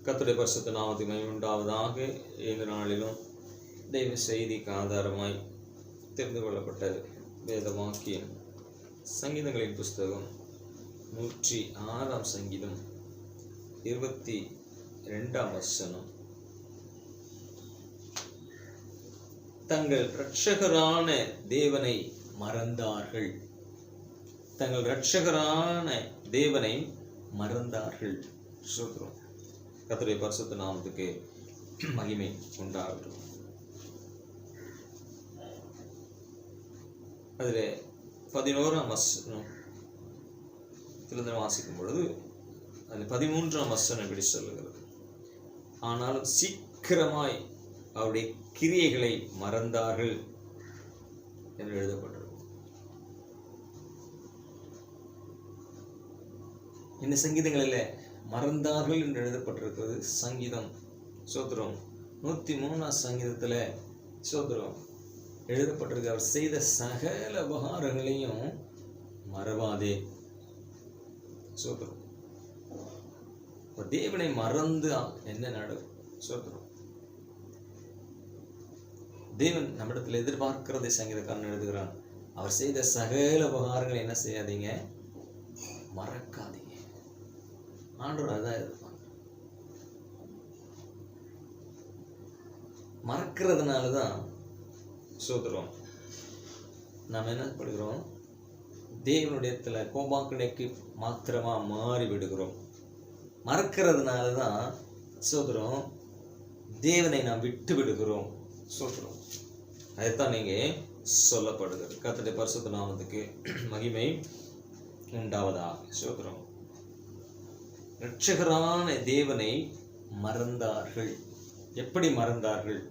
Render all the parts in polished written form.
கர்த்தருடைய பரிசுத்த நாமத்துக்கு மகிமை உண்டாவதாக. இந்த நாளிலும் தெய்வ செய்திக்கு ஆதாரமாய் தெரிந்து கொள்ளப்பட்ட வேத வாக்கியம் சங்கீதங்களின் புஸ்தகம் 106 சங்கீதம் 22 வசனம். தங்கள் இரட்சகரான தேவனை மறந்தார்கள். தங்கள் இரட்சகரான தேவனை மறந்தார்கள். சொல்கிறோம். கர்த்தருடைய பரிசுத்த நாமத்துக்கு மகிமை உண்டாகட்டும். அதில் 11ஆம் வசனம் வாசிக்கும் பொழுது அதில் 13ஆம் வசனம் இப்படி சொல்லுகிறது, ஆனாலும் சீக்கிரமாய் அவருடைய கிரியைகளை மறந்தார்கள் என்று எழுதப்பட்டிருக்கும். இந்த சங்கீதங்களில் மறந்தார்கள் என்று எழுதப்பட்டிருக்கிறது. சங்கீதம் சோத்திரம் 103 சங்கீதத்தில் சோத்திரம் எழுதப்பட்டிருக்கு, அவர் செய்த சகல உபகாரங்களையும் மறவாதே. சோத்திரம். தேவனை மறந்து என்ன நடக்கும்? சோத்திரம். தேவன் நம்மிடத்தில் எதிர்பார்க்கிறதை சங்கீதக்காரன் எழுதுகிறான், அவர் செய்த சகல உபகாரங்களை என்ன செய்யாதீங்க, மறக்காதீங்க. ஆண்டவர் அதான் எதிர்பார்க்க. மறக்கிறதுனால தான் சோதரம் நாம் என்ன பண்ணுகிறோம், தேவனுடைய கோபாக்கடைக்கு மாத்திரமா மாறி விடுகிறோம். மறக்கிறதுனால தான் சோதரம் தேவனை நாம் விட்டு விடுகிறோம். சோதரம். அதைத்தான் நீங்க சொல்லப்படுகிறது. கர்த்தருடைய பரிசுத்த நாமத்துக்கு மகிமை உண்டாவதாக. சோதரம். இரட்சகரான தேவனை மறந்தார்கள். எப்படி மறந்தார்கள்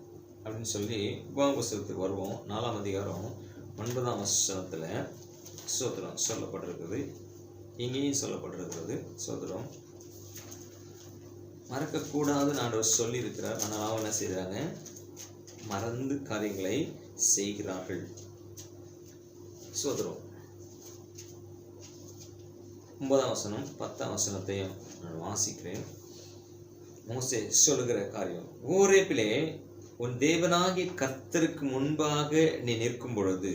அப்படின்னு சொல்லி உபவாசத்துக்கு வருவோம். 4ஆம் அதிகாரம் 9ஆம் வசனத்தில் சோத்திரம் சொல்லப்பட்டிருக்கிறது. இங்கேயும் சொல்லப்பட்டிருக்கிறது. சோத்திரம் மறக்கக்கூடாதுன்னு ஆண்டவர் சொல்லி இருக்கிறார். ஆனால் அவங்க என்ன செய்கிறாங்க, மறந்து காரியங்களை செய்கிறார்கள். சோத்திரம் 9ஆம் வசனம் 10ஆம் வசனத்தையும் நான் வாசிக்கிறேன். மோசே சொல்லுகிற காரியம், ஓரேபிலே உன் தேவனாகிய கர்த்தருக்கு முன்பாக நீ நிற்கும் பொழுது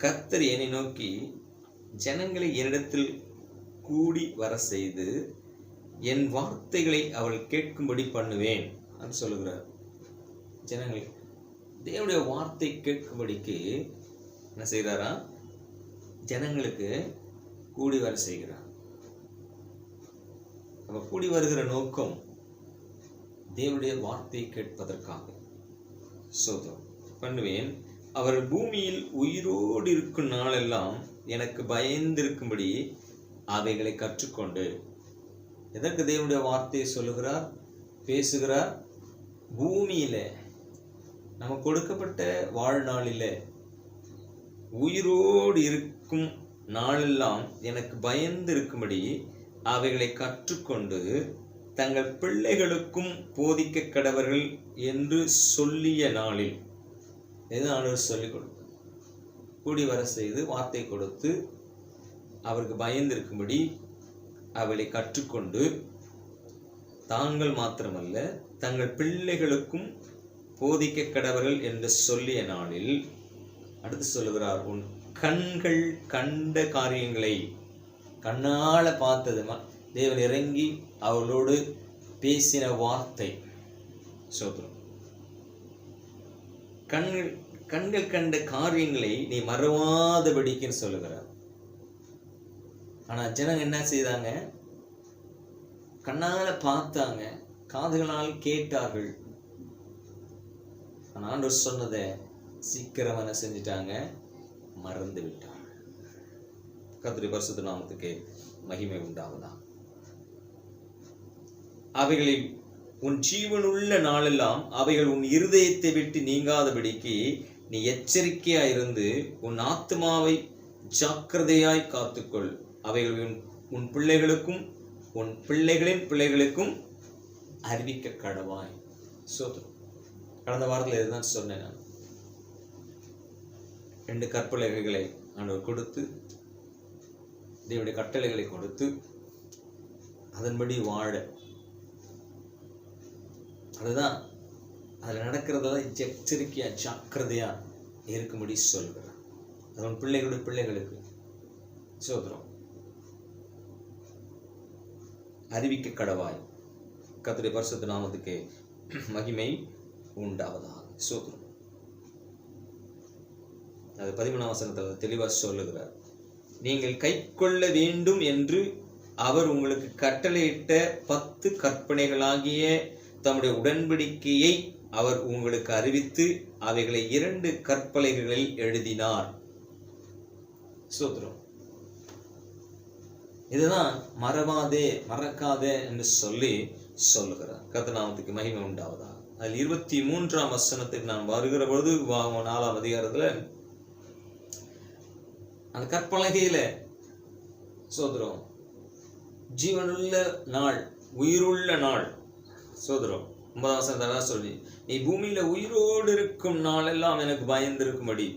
கர்த்தர் என்னை நோக்கி ஜனங்களை என்னிடத்தில் கூடி வர செய்து என் வார்த்தைகளை அவள் கேட்கும்படி பண்ணுவேன் அப்படின்னு சொல்லுகிறார். ஜனங்கள் தேவனுடைய வார்த்தை கேட்கும்படிக்கு என்ன செய்கிறாரா, ஜனங்களுக்கு கூடி வர செய்கிறார். அவ கூடி வருகிற நோக்கம் தேவனுடைய வார்த்தையை கேட்பதற்காக. சோதம் பண்ணுவேன், அவர் பூமியில் உயிரோடு இருக்கும் நாளெல்லாம் எனக்கு பயந்திருக்கும்படி அவைகளை கற்றுக்கொண்டு. எதற்கு தேவனுடைய வார்த்தையை சொல்லுகிறார், பேசுகிறார்? பூமியில நமக்கு கொடுக்கப்பட்ட வாழ்நாளில் உயிரோடு இருக்கும் நாளெல்லாம் எனக்கு பயந்து இருக்கும்படி அவைகளை கற்றுக்கொண்டு தங்கள் பிள்ளைகளுக்கும் போதிக்க கடவர்கள் என்று சொல்லிய நாளில். எது ஆண்டவர் சொல்லிக் கொடுத்தார்? கூடி வர செய்து வார்த்தை கொடுத்து அவருக்கு பயந்திருக்கும்படி அவளை கற்றுக்கொண்டு தாங்கள் மாத்திரமல்ல தங்கள் பிள்ளைகளுக்கும் போதிக்க கடவர்கள் என்று சொல்லிய நாளில். அடுத்து சொல்லுகிறார், உன் கண்கள் கண்ட காரியங்களை, கண்ணால பார்த்தது தேவன் இறங்கி அவளோடு பேசின வார்த்தை. சோத்ரம். கண்கள் கண்ட காரியங்களை நீ மறவாதபடிக்குன்னு சொல்லுகிறார். ஆனா ஜனங்க என்ன செய்தாங்க, கண்ணால பார்த்தாங்க, காதுகளால் கேட்டார்கள். ஆனா ஆண்டவர் சொன்னதை சீக்கிரம் என்ன செஞ்சிட்டாங்க, மறந்து விட்டார்கள். கர்த்தருடைய பரிசுத்த நாமத்துக்கு மகிமை உண்டாவதா. அவைகளில் உன் ஜீவனுள்ள நாளெல்லாம் அவைகள் உன் இருதயத்தை விட்டு நீங்காதபடிக்கு நீ எச்சரிக்கையாயிருந்து உன் ஆத்மாவை ஜாக்கிரதையாய் காத்துக்கொள். அவைகள் உன் பிள்ளைகளுக்கும் உன் பிள்ளைகளின் பிள்ளைகளுக்கும் அறிவிக்க கடவாய். சோதரம். கடந்த வாரத்தில் இதுதான் சொன்னேன். நான் 2 கற்பலகைகளை ஆண்டவர் கொடுத்து, தேவனுடைய கட்டளைகளை கொடுத்து அதன்படி வாழ அதுதான் அதில் நடக்கிறதெல்லாம் எச்சரிக்கையா ஜாக்கிரதையா இருக்கும்படி சொல்கிறார். அது உன் பிள்ளைகளுக்கு சோதரம் அறிவிக்க கடவாய். கர்த்தருடைய பரிசுத்த நாமத்துக்கு மகிமை உண்டாவதாக. சோதரம் அது 13ஆம் வசனத்தில் தெளிவாக சொல்லுகிறார். நீங்கள் கை கொள்ள வேண்டும் என்று அவர் உங்களுக்கு கட்டளையிட்ட 10 கற்பனைகளாகிய தம்முடைய உடன்படிக்கையை அவர் உங்களுக்கு அறிவித்து அவைகளை 2 கற்பலகைகளில் எழுதினார். சோதரம் இதுதான் மறக்காதே என்று சொல்லி சொல்லுகிறார். கர்த்தர் நாமத்துக்கு மகிமை உண்டாவதா. அதில் 23ஆம் வசனத்துக்கு நான் வருகிற பொழுது 4ஆம் அதிகாரத்துல அந்த கற்பலகையில சோதரம் ஜீவனுள்ள நாள், உயிருள்ள நாள். சோதரம் 9ஆம் வசனத்தான் சொல்லி, நீ பூமியில உயிரோடு இருக்கும் நாளெல்லாம் எனக்கு பயந்திருக்கும்படி.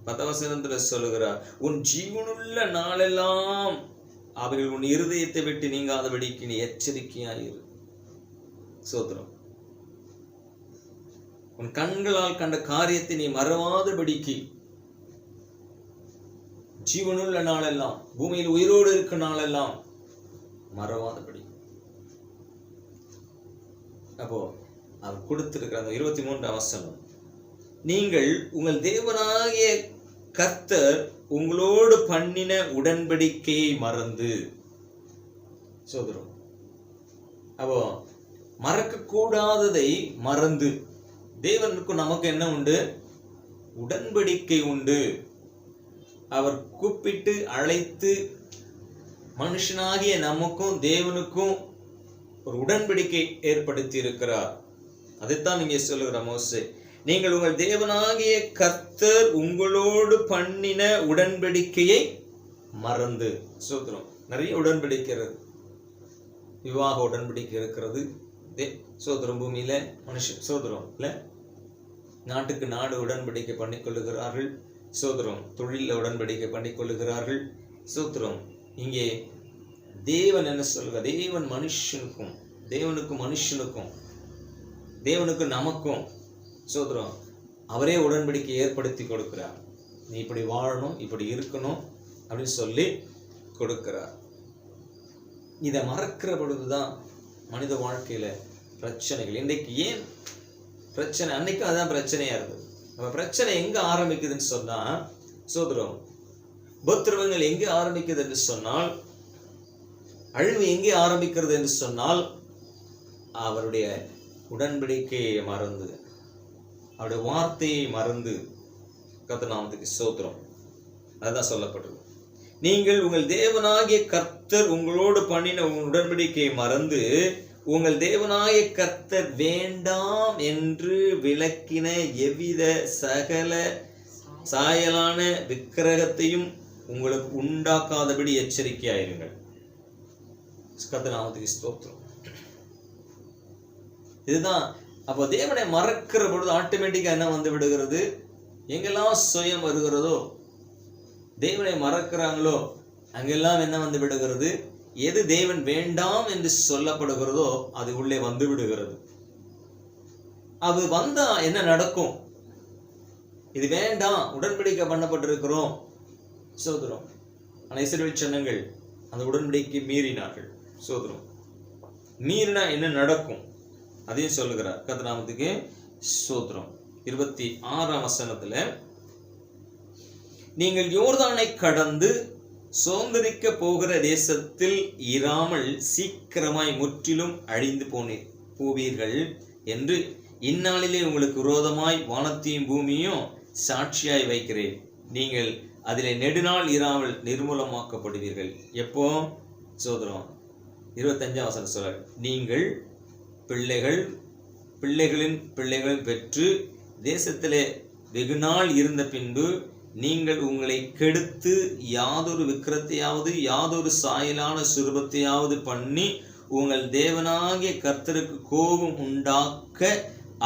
10ஆம் வசனத்துல சொல்லுகிறார், உன் ஜீவனுள்ள நாளெல்லாம் அவைகள் உன் இருதயத்தை விட்டு நீங்காதபடிக்கு நீ எச்சரிக்கையாயிரு. சோதரம் உன் கண்களால் கண்ட காரியத்தை நீ மறவாதபடிக்கு ஜீவனுள்ள நாளெல்லாம், பூமியில் உயிரோடு இருக்கும் நாளெல்லாம் மறவாதபடி. அப்போ அவர் கொடுத்திருக்கிற அந்த 23ஆம் வசனம், நீங்கள் உங்கள் தேவனாகிய கர்த்தர் உங்களோடு பண்ணின உடன்படிக்கையை மறந்து. சோதரம் அப்போ மறக்க கூடாததை மறந்து. தேவனுக்கும் நமக்கு என்ன உண்டு? உடன்படிக்கை உண்டு. அவர் கூப்பிட்டு அழைத்து மனுஷனாகிய நமக்கும் தேவனுக்கும் ஒரு உடன்படிக்கை ஏற்படுத்தி இருக்கிறார். அதைத்தான் நீங்க சொல்லுகிற மோசே, நீங்கள் உங்கள் தேவனாகிய கர்த்தர் உங்களோடு பண்ணின உடன்படிக்கையை மறந்து. சோதரம் நிறைய உடன்படிக்கை, விவாக உடன்படிக்கை இருக்கிறது. சோதரம் பூமியில மனுஷன் சோதரம் இல்ல, நாட்டுக்கு நாடு உடன்படிக்கை பண்ணிக்கொள்ளுகிறார்கள். சோதரம் தொழில உடன்படிக்கை பண்ணிக்கொள்ளுகிறார்கள். சோதரம் இங்கே தேவன் என்ன சொல்லுங்க, தேவன் மனுஷனுக்கும், தேவனுக்கும் மனுஷனுக்கும், தேவனுக்கும் நமக்கும் சோதரம் அவரே உடன்படிக்கை ஏற்படுத்தி கொடுக்கிறார். நீ இப்படி வாழணும், இப்படி இருக்கணும் அப்படின்னு சொல்லி கொடுக்கிறார். இதை மறக்கிற பொழுதுதான் மனித வாழ்க்கையில பிரச்சனைகள். இன்றைக்கு ஏன் பிரச்சனை? அன்னைக்கு அதான் பிரச்சனையா இருக்குது. நம்ம பிரச்சனை எங்க ஆரம்பிக்குதுன்னு சொன்னா சோதரம் உபத்திரவங்கள் எங்கே ஆரம்பிக்குது என்று சொன்னால், அழிவு எங்கே ஆரம்பிக்கிறது என்று சொன்னால், அவருடைய உடன்படிக்கையை மறந்து, அவருடைய வார்த்தையை மறந்து. கர்த்தர் நாமத்துக்கு ஸ்தோத்திரம். அதுதான் சொல்லப்படுது. நீங்கள் உங்கள் தேவனாகிய கர்த்தர் உங்களோடு பண்ணின உடன்படிக்கையை மறந்து உங்கள் தேவனாகிய கர்த்தர் வேண்டாம் என்று விலக்கின எவ்வித சகல சாயலான விக்கிரகத்தையும் உங்களுக்கு உண்டாக்காதபடி எச்சரிக்கையாயிருங்கள். கர்த்தர் நாமத்துக்கு ஸ்தோத்திரம். இதுதான். அப்போ தேவனை மறக்கிற பொழுது ஆட்டோமேட்டிக்கா என்ன வந்து விடுகிறது? எங்கெல்லாம் சுயம் வருகிறதோ, தேவனை மறக்கிறாங்களோ அங்கெல்லாம் என்ன வந்து விடுகிறது? எது தேவன் வேண்டாம் என்று சொல்லப்படுகிறதோ அது உள்ளே வந்து விடுகிறது. அது வந்தா என்ன நடக்கும்? இது வேண்டாம், உடன்படிக்கை பண்ணப்பட்டிருக்கிறோம் சோதரம். ஆனால் இஸ்ரவேல் ஜனங்கள் அந்த உடன்படிக்கை மீறினார்கள். சோதரம் மீறினா என்ன நடக்கும் அதையும் சொல்லுகிறார். கர்த்தர் நாமத்துக்கு ஸ்தோத்திரம். 26ஆம் வசனத்துல, நீங்கள் யோர்தானை கடந்து சுதந்தரிக்க போகிற தேசத்தில் இராமல் சீக்கிரமாய் முற்றிலும் அழிந்து போவீர்கள் என்று இந்நாளிலே உங்களுக்கு விரோதமாய் வானத்தையும் பூமியும் சாட்சியாய் வைக்கிறேன். நீங்கள் அதிலே நெடுநாள் இராமல் நிர்மூலமாக்கப்படுவீர்கள். எப்போ? சோதரம் 25ஆம் வசனம் சொல்ல, நீங்கள் பிள்ளைகளின் பெற்று தேசத்திலே வெகு நாள் இருந்த பின்பு நீங்கள் உங்களை கெடுத்து யாதொரு விக்கிரத்தையாவது யாதொரு சாயலான சுரூபத்தையாவது பண்ணி உங்கள் தேவனாகிய கர்த்தருக்கு கோபம் உண்டாக்க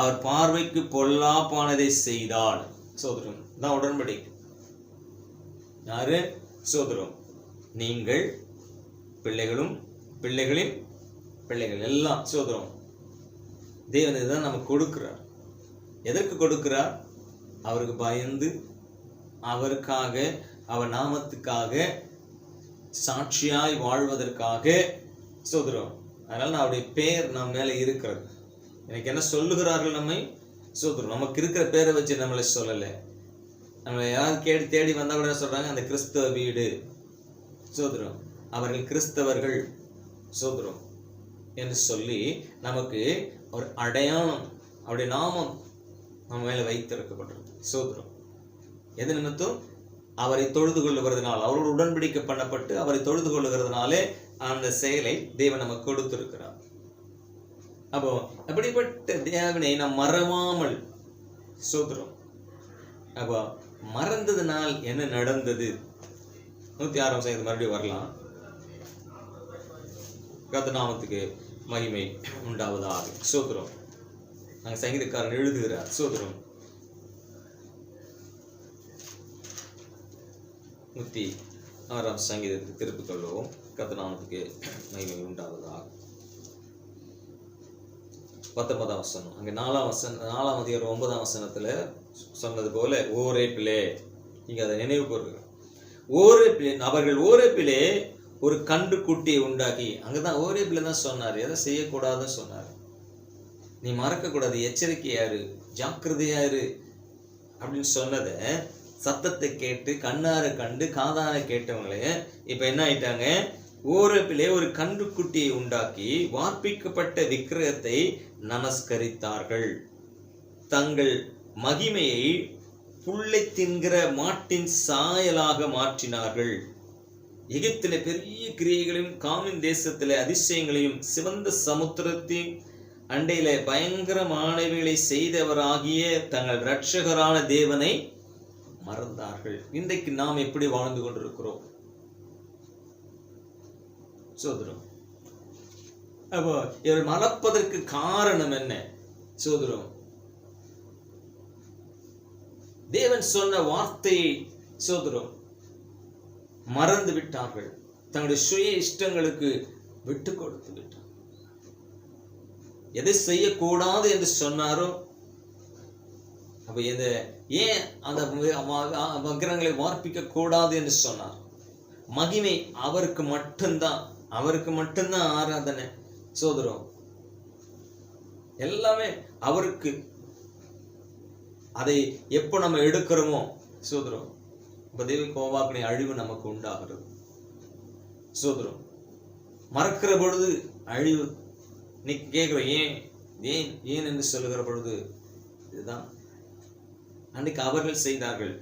அவர் பார்வைக்கு பொல்லாப்பானதை செய்தால். சோதரம் தான் உடன்படிக்கை. யாரு? சோதரம் நீங்கள் பிள்ளைகளின் பிள்ளைகள் எல்லாம். சோதரம் தேவன் இதுதான் நமக்கு கொடுக்கிறார். எதற்கு கொடுக்கிறார்? அவருக்கு பயந்து, அவருக்காக, அவர் நாமத்துக்காக சாட்சியாய் வாழ்வதற்காக. சோதரம். அதனால அவருடைய பேர் நம் மேல இருக்கிறது. எனக்கு என்ன சொல்லுகிறார்கள் நம்மை? சோதரம். நமக்கு இருக்கிற பேரை வச்சு நம்மளை சொல்லலை. நம்மளை யாராவது தேடி வந்தா கூட சொல்றாங்க, அந்த கிறிஸ்தவ வீடு. சோதரம். அவர்கள் கிறிஸ்தவர்கள். சோதரம் என்று சொல்லி நமக்கு ஒரு அடையாளம், அவருடைய நாமம் நம்ம மேல வைத்திருக்கப்பட்டிருக்கு. சோதரம். எது நிமித்தம்? அவரை தொழுது கொள்ளுகிறதுனால், அவரோடு உடன்படிக்கை பண்ணப்பட்டு அவரை தொழுது கொள்ளுகிறதுனாலே அந்த செயலை தேவன் நமக்கு கொடுத்திருக்கிறார். அப்போ அப்படிப்பட்ட தேவனை நாம் மறவாமல். சோதரம். அப்போ மறந்ததுனால் என்ன நடந்தது? 106 சங்கீதம் மறுபடியும் வரலாம். கர்த்தர் நாமத்துக்கு மகிமை உண்டாவதாக. சோதரம். நாங்கள் சங்கீதக்காரன் எழுதுகிறார். சோதரம். 106 சங்கீதத்துக்கு திருப்பிக் கொள்வோம். கர்த்தர் நாமத்துக்கு மகிமை உண்டாவதாக. 19ஆம் வசனம். அங்கே 4ஆம் அதிகாரம் 9ஆம் வசனத்துல சொன்னது போல ஓரேப்பிலே, இங்க அதை நினைவு கூறுகிறார். அவர்கள் ஓரேப்பிலே ஒரு கன்று குட்டியை உண்டாக்கி, அங்கதான் ஓரேப்பிலே தான் சொன்னார், எதை செய்யக்கூடாதுன்னு சொன்னார். நீ மறக்க கூடாது, எச்சரிக்கையாரு, ஜாக்கிரதையாரு அப்படின்னு சொன்னத சத்தத்தை கேட்டு கண்ணார கண்டு காதார கேட்டவங்களே இப்ப என்ன ஆயிட்டாங்க? ஓரேப்பிலே ஒரு கன்று குட்டியை உண்டாக்கி வார்ப்பிக்கப்பட்ட விக்கிரகத்தை நமஸ்கரித்தார்கள். தங்கள் மகிமையை புல்லை தின்கிற மாட்டின் சாயலாக மாற்றினார்கள். எகிப்திலே பெரிய கிரியைகளையும் காமின் தேசத்திலே அதிசயங்களையும் சிவந்த சமுத்திரத்தின் அண்டையில பயங்கரமானவைகளை செய்தவராகிய தங்கள் இரட்சகரான தேவனை மறந்தார்கள். இன்றைக்கு நாம் எப்படி வாழ்ந்து கொண்டிருக்கிறோம்? சோதரம். அப்போ இவர் மறப்பதற்கு காரணம் என்ன? சோதரம். தேவன் சொன்ன வார்த்தையை சோதரம் மறந்து விட்டார்கள். தங்களுடைய சுய இஷ்டங்களுக்கு விட்டு கொடுத்து விட்டார். எதை செய்யக்கூடாது என்று சொன்னாரோ, அப்ப ஏன் அந்த விக்கிரகங்களை வார்ப்பிக்க கூடாது என்று சொன்னார்? மகிமை அவருக்கு மட்டும்தான், அவருக்கு மட்டும்தான் ஆராதனை. சோதரம். எல்லாமே அவருக்கு. அதை எப்போ நம்ம எடுக்கிறோமோ சோதரம், இப்ப தேவ கோபாக்கினை அழிவு நமக்கு உண்டாகிறது. சோதரம். மறக்கிற பொழுது அழிவு. நீ கேட்கிறோம், ஏன் ஏன் ஏன் என்று சொல்லுகிற பொழுது இதுதான். அன்னைக்கு அவர்கள் செய்தார்கள்,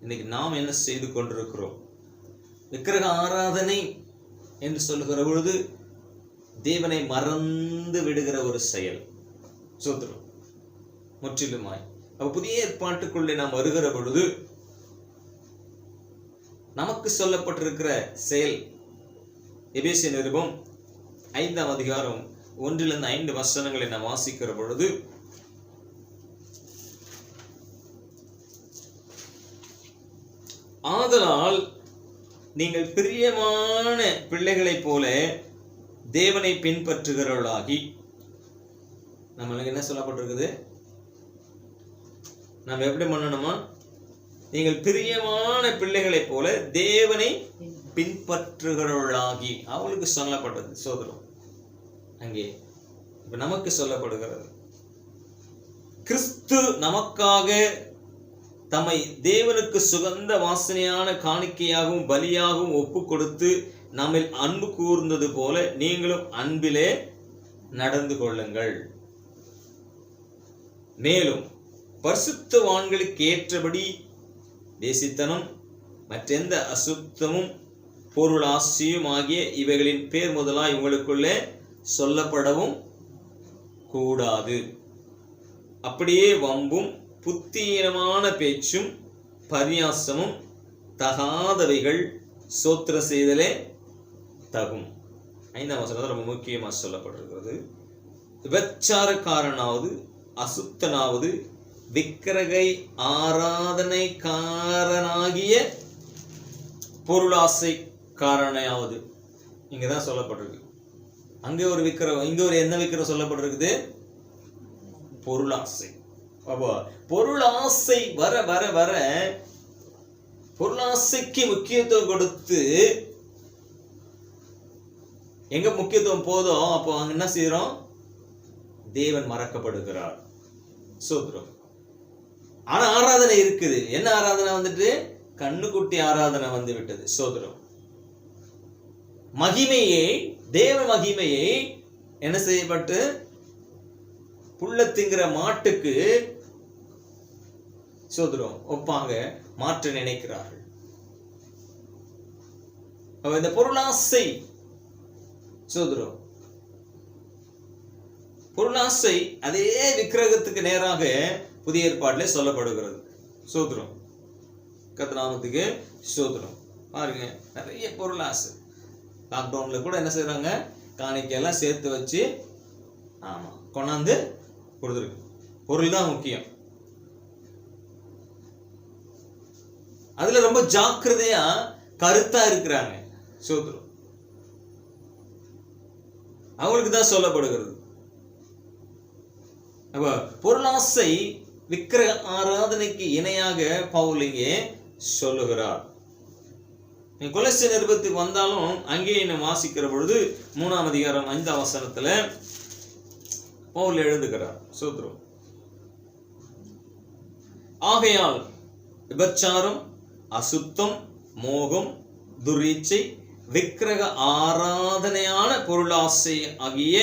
இன்னைக்கு நாம் என்ன செய்து கொண்டிருக்கிறோம்? விக்கிரக ஆராதனை என்று சொல்லுகிற பொழுது தேவனை மறந்து விடுகிற ஒரு செயல். சோதரம். முற்றிலுமாய். அப்ப புதிய ஏற்பாட்டுக்குள்ளே நாம் வருகிற பொழுது நமக்கு சொல்லப்பட்டிருக்கிற செயல். எபேசிய நிருபம் 5ஆம் அதிகாரம் 1 5 வசனங்களை நாம் வாசிக்கிற பொழுது, ஆதலால் நீங்கள் பிரியமான பிள்ளைகளைப் போல தேவனை பின்பற்றுகிறவர்களாகி. நம்மளுக்கு என்ன சொல்லப்பட்டிருக்குது? நாம் எப்படி பண்ணணுமா? நீங்கள் பிரியமான பிள்ளைகளைப் போல தேவனை பின்பற்றுகிறவர்களாகி. அவளுக்கு சொல்லப்பட்டது. சோதரம். அங்கே இப்ப நமக்கு சொல்லப்படுகிறது. கிறிஸ்து நமக்காக தம்மை தேவனுக்கு சுகந்த வாசனையான காணிக்கையாகவும் பலியாகவும் ஒப்பு கொடுத்து நம்மில் அன்பு கூர்ந்தது போல நீங்களும் அன்பிலே நடந்து கொள்ளுங்கள். மேலும் பரிசுத்தவான்களுக்கு ஏற்றபடி தேசித்தனம் மற்றெந்த அசுத்தமும் பொருளாசியும் ஆகிய இவைகளின் பேர் முதலாய் உங்களுக்குள்ளே சொல்லப்படவும் கூடாது. அப்படியே வம்பும் புத்தீனமான பேச்சும் பரியாசமும் தகாதவைகள் சோத்திர செய்தலே தகும். 5ஆம் வசனம் ரொம்ப முக்கியமா சொல்லப்பட்டிருக்கிறது. விபச்சாரக்காரனாவது அசுத்தனாவது விக்கிரகை ஆராதனைக்காரனாகிய பொருளாசைக்காரனையாவது. இங்கதான் சொல்லப்பட்டிருக்கு. அங்கே ஒரு விக்கிரகம், இங்க ஒரு என்ன விக்கிரகம் சொல்லப்பட்டிருக்குது? பொருளாசை. அப்போ பொருளாசை வர வர வர பொருளாசைக்கு முக்கியத்துவம் கொடுத்து எங்க முக்கியத்துவம் போதும் அப்போ அங்க என்ன செய்யறோம்? தேவன் மறக்கப்படுகிறார். சோத்ரம். ஆனா ஆராதனை இருக்குது. என்ன ஆராதனை வந்துட்டு? கண்ணுக்குட்டி ஆராதனை வந்து விட்டது. சோதரம். மகிமையை, தேவ மகிமையை என்ன செய்யப்பட்டு புல்ல திங்கிற மாட்டுக்கு சோதரம் ஒப்பாக மாற்ற நினைக்கிறார்கள். இந்த பொருளாசை சோதரம், பொருளாசை அதே விக்கிரகத்துக்கு நேராக புதிய ஏற்பாட்டிலே சொல்லப்படுகிறது. சோதரம். கர்த்தநாமத்துக்கு ஸ்தோத்திரம். பாருங்க, நிறைய பொருளாசை. லாக்டவுன்ல கூட என்ன செய்யறாங்க? காணிக்கையெல்லாம் சேர்த்து வச்சு ஆமா கொண்டாந்து கொடுத்துருக்கு. பொருள் தான் முக்கியம். அதுல ரொம்ப ஜாக்கிரதையா கருத்தா இருக்கிறாங்க. ஸ்தோத்திரம். அவங்களுக்கு தான் சொல்லப்படுகிறது. அப்ப பொருளாசை விக்கிரக ஆராதனைக்கு இணையாக பவுல் இங்கே சொல்லுகிறார். கொலோசியர் நிருபத்துக்கு வந்தாலும் அங்கேயே வாசிக்கிற பொழுது 3ஆம் அதிகாரம் 5ஆம் வசனத்துல பவுல் எழுதுகிறார். சோத்ரம். ஆகையால் விபச்சாரம், அசுத்தம், மோகம், துரீச்சை, விக்கிரக ஆராதனையான பொருளாசை ஆகிய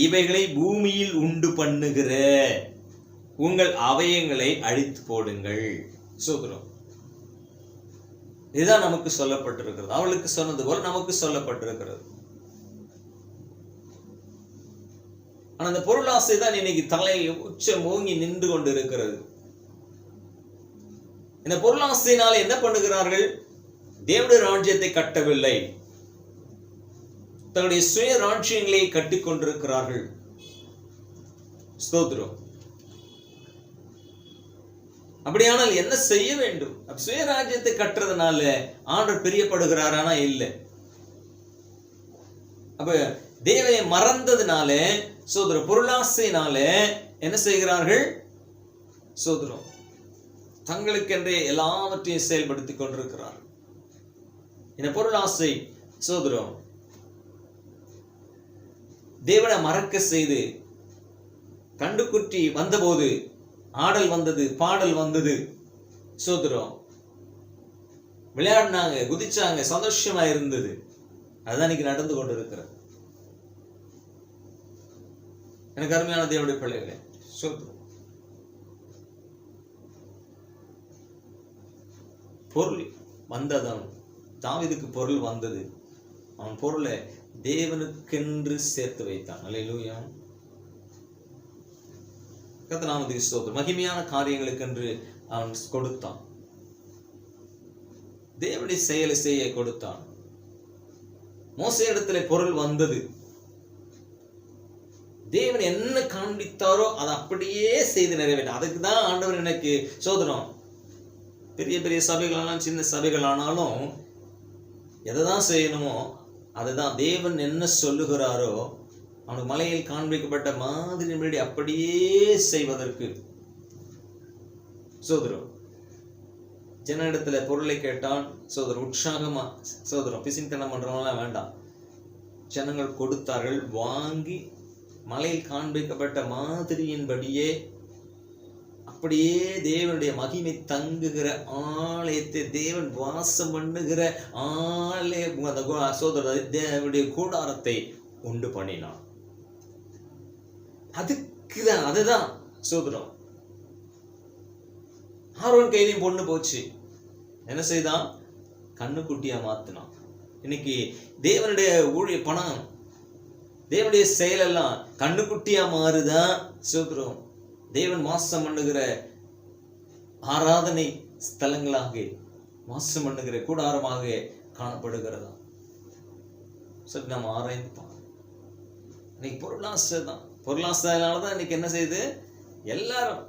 இவைகளை பூமியில் உண்டு பண்ணுகிற உங்கள் அவயங்களை அழித்து போடுங்கள். சோதரம். இதுதான் நமக்கு சொல்லப்பட்டிருக்கிறது. அவளுக்கு சொன்னது போல நமக்கு சொல்லப்பட்டிருக்கிறது. ஆனா அந்த பொருளாசை தான் இன்னைக்கு தலையை உச்சம் ஓங்கி நின்று கொண்டு இருக்கிறது. இந்த பொருளாசையினால என்ன பண்ணுகிறார்கள்? தேவனுடைய ராஜ்யத்தை கட்டவில்லை, தன்னுடைய சுய ராஜ்யங்களை கட்டிக் கொண்டிருக்கிறார்கள். ஸ்தோத்திரம். அப்படியானால் என்ன செய்ய வேண்டும்? சுயராஜ்யத்தை கட்டுறதுனால ஆண்டவர் பிரியப்படுகிறாரானா இல்லை. அப்ப தேவனை மறந்ததுனால சோதரம், பொருளாசையினால என்ன செய்கிறார்கள்? சோதரம், தங்களுக்கென்றே எல்லாவற்றையும் செயல்படுத்திக் கொண்டிருக்கிறார்கள். இந்த பொருளாசை சோதரம் தேவனை மறக்க செய்து, கண்டுக்குட்டி வந்தபோது ஆடல் வந்தது, பாடல் வந்தது. சோதரம் விளையாடினாங்க, குதிச்சாங்க, சந்தோஷமா இருந்தது. அதுதான் இன்னைக்கு நடந்து கொண்டு இருக்கிறது. எனக்கு அருமையான தேவனுடைய பிள்ளைகளே, சோதரம் பொருள் வந்ததான் தாவீதுக்கு பொருள் வந்தது. அவன் பொருளை தேவனுக்கென்று சேர்த்து வைத்தான். அல்லேலூயா. கர்த்தநாமத்துக்கு ஸ்தோத்திரம். மகிமையான காரியங்களுக்கென்று அவன் கொடுத்தான். தேவனுடைய செயலை செய்ய கொடுத்தான். மோசே இடத்துல பொருள் வந்தது. தேவன் என்ன காண்பித்தாரோ அதை அப்படியே செய்து நிறைவேற்ற. அதுக்கு தான் ஆண்டவர் எனக்கு சோதனம். பெரிய பெரிய சபைகளானாலும் சின்ன சபைகள் ஆனாலும் எதை தான் செய்யணுமோ அதுதான் தேவன் என்ன சொல்லுகிறாரோ அவனுக்கு மலையில் காண்பிக்கப்பட்ட மாதிரி அப்படியே செய்வதற்கு. சோதரம் ஜன இடத்துல பொருளை கேட்டான். சோதரம் உற்சாகமா சோதரம் பிசின்கணம் பண்றவங்களாம் வேண்டாம். ஜனங்கள் கொடுத்தார்கள். வாங்கி மலையில் காண்பிக்கப்பட்ட மாதிரியின்படியே அப்படியே தேவனுடைய மகிமை தங்குகிற ஆலயத்தை, தேவன் வாசம் பண்ணுகிற ஆலயம், சோதர தேவனுடைய கூடாரத்தை உண்டு பண்ணினான். அதுக்குதான் அதுதான் சோதரம். ஆரோன் கையிலையும் பொண்ணு போச்சு. என்ன செய்தான்? கண்ணுக்குட்டியா மாத்தினான். இன்னைக்கு தேவனுடைய ஊழிய பணம், தேவனுடைய செயலெல்லாம் கண்ணுக்குட்டியா மாறுதான். சோதரம் தேவன் வாசம் பண்ணுகிற ஆராதனை ஸ்தலங்களாக, வாசம் பண்ணுகிற கூடாரமாக காணப்படுகிறதா? சரி, நம்ம ஆராய்ந்து பார்க்கணும். இன்னைக்கு பொருளாசை தான். பொருளாசைனாலதான் இன்னைக்கு என்ன செய்யுது? எல்லாரும்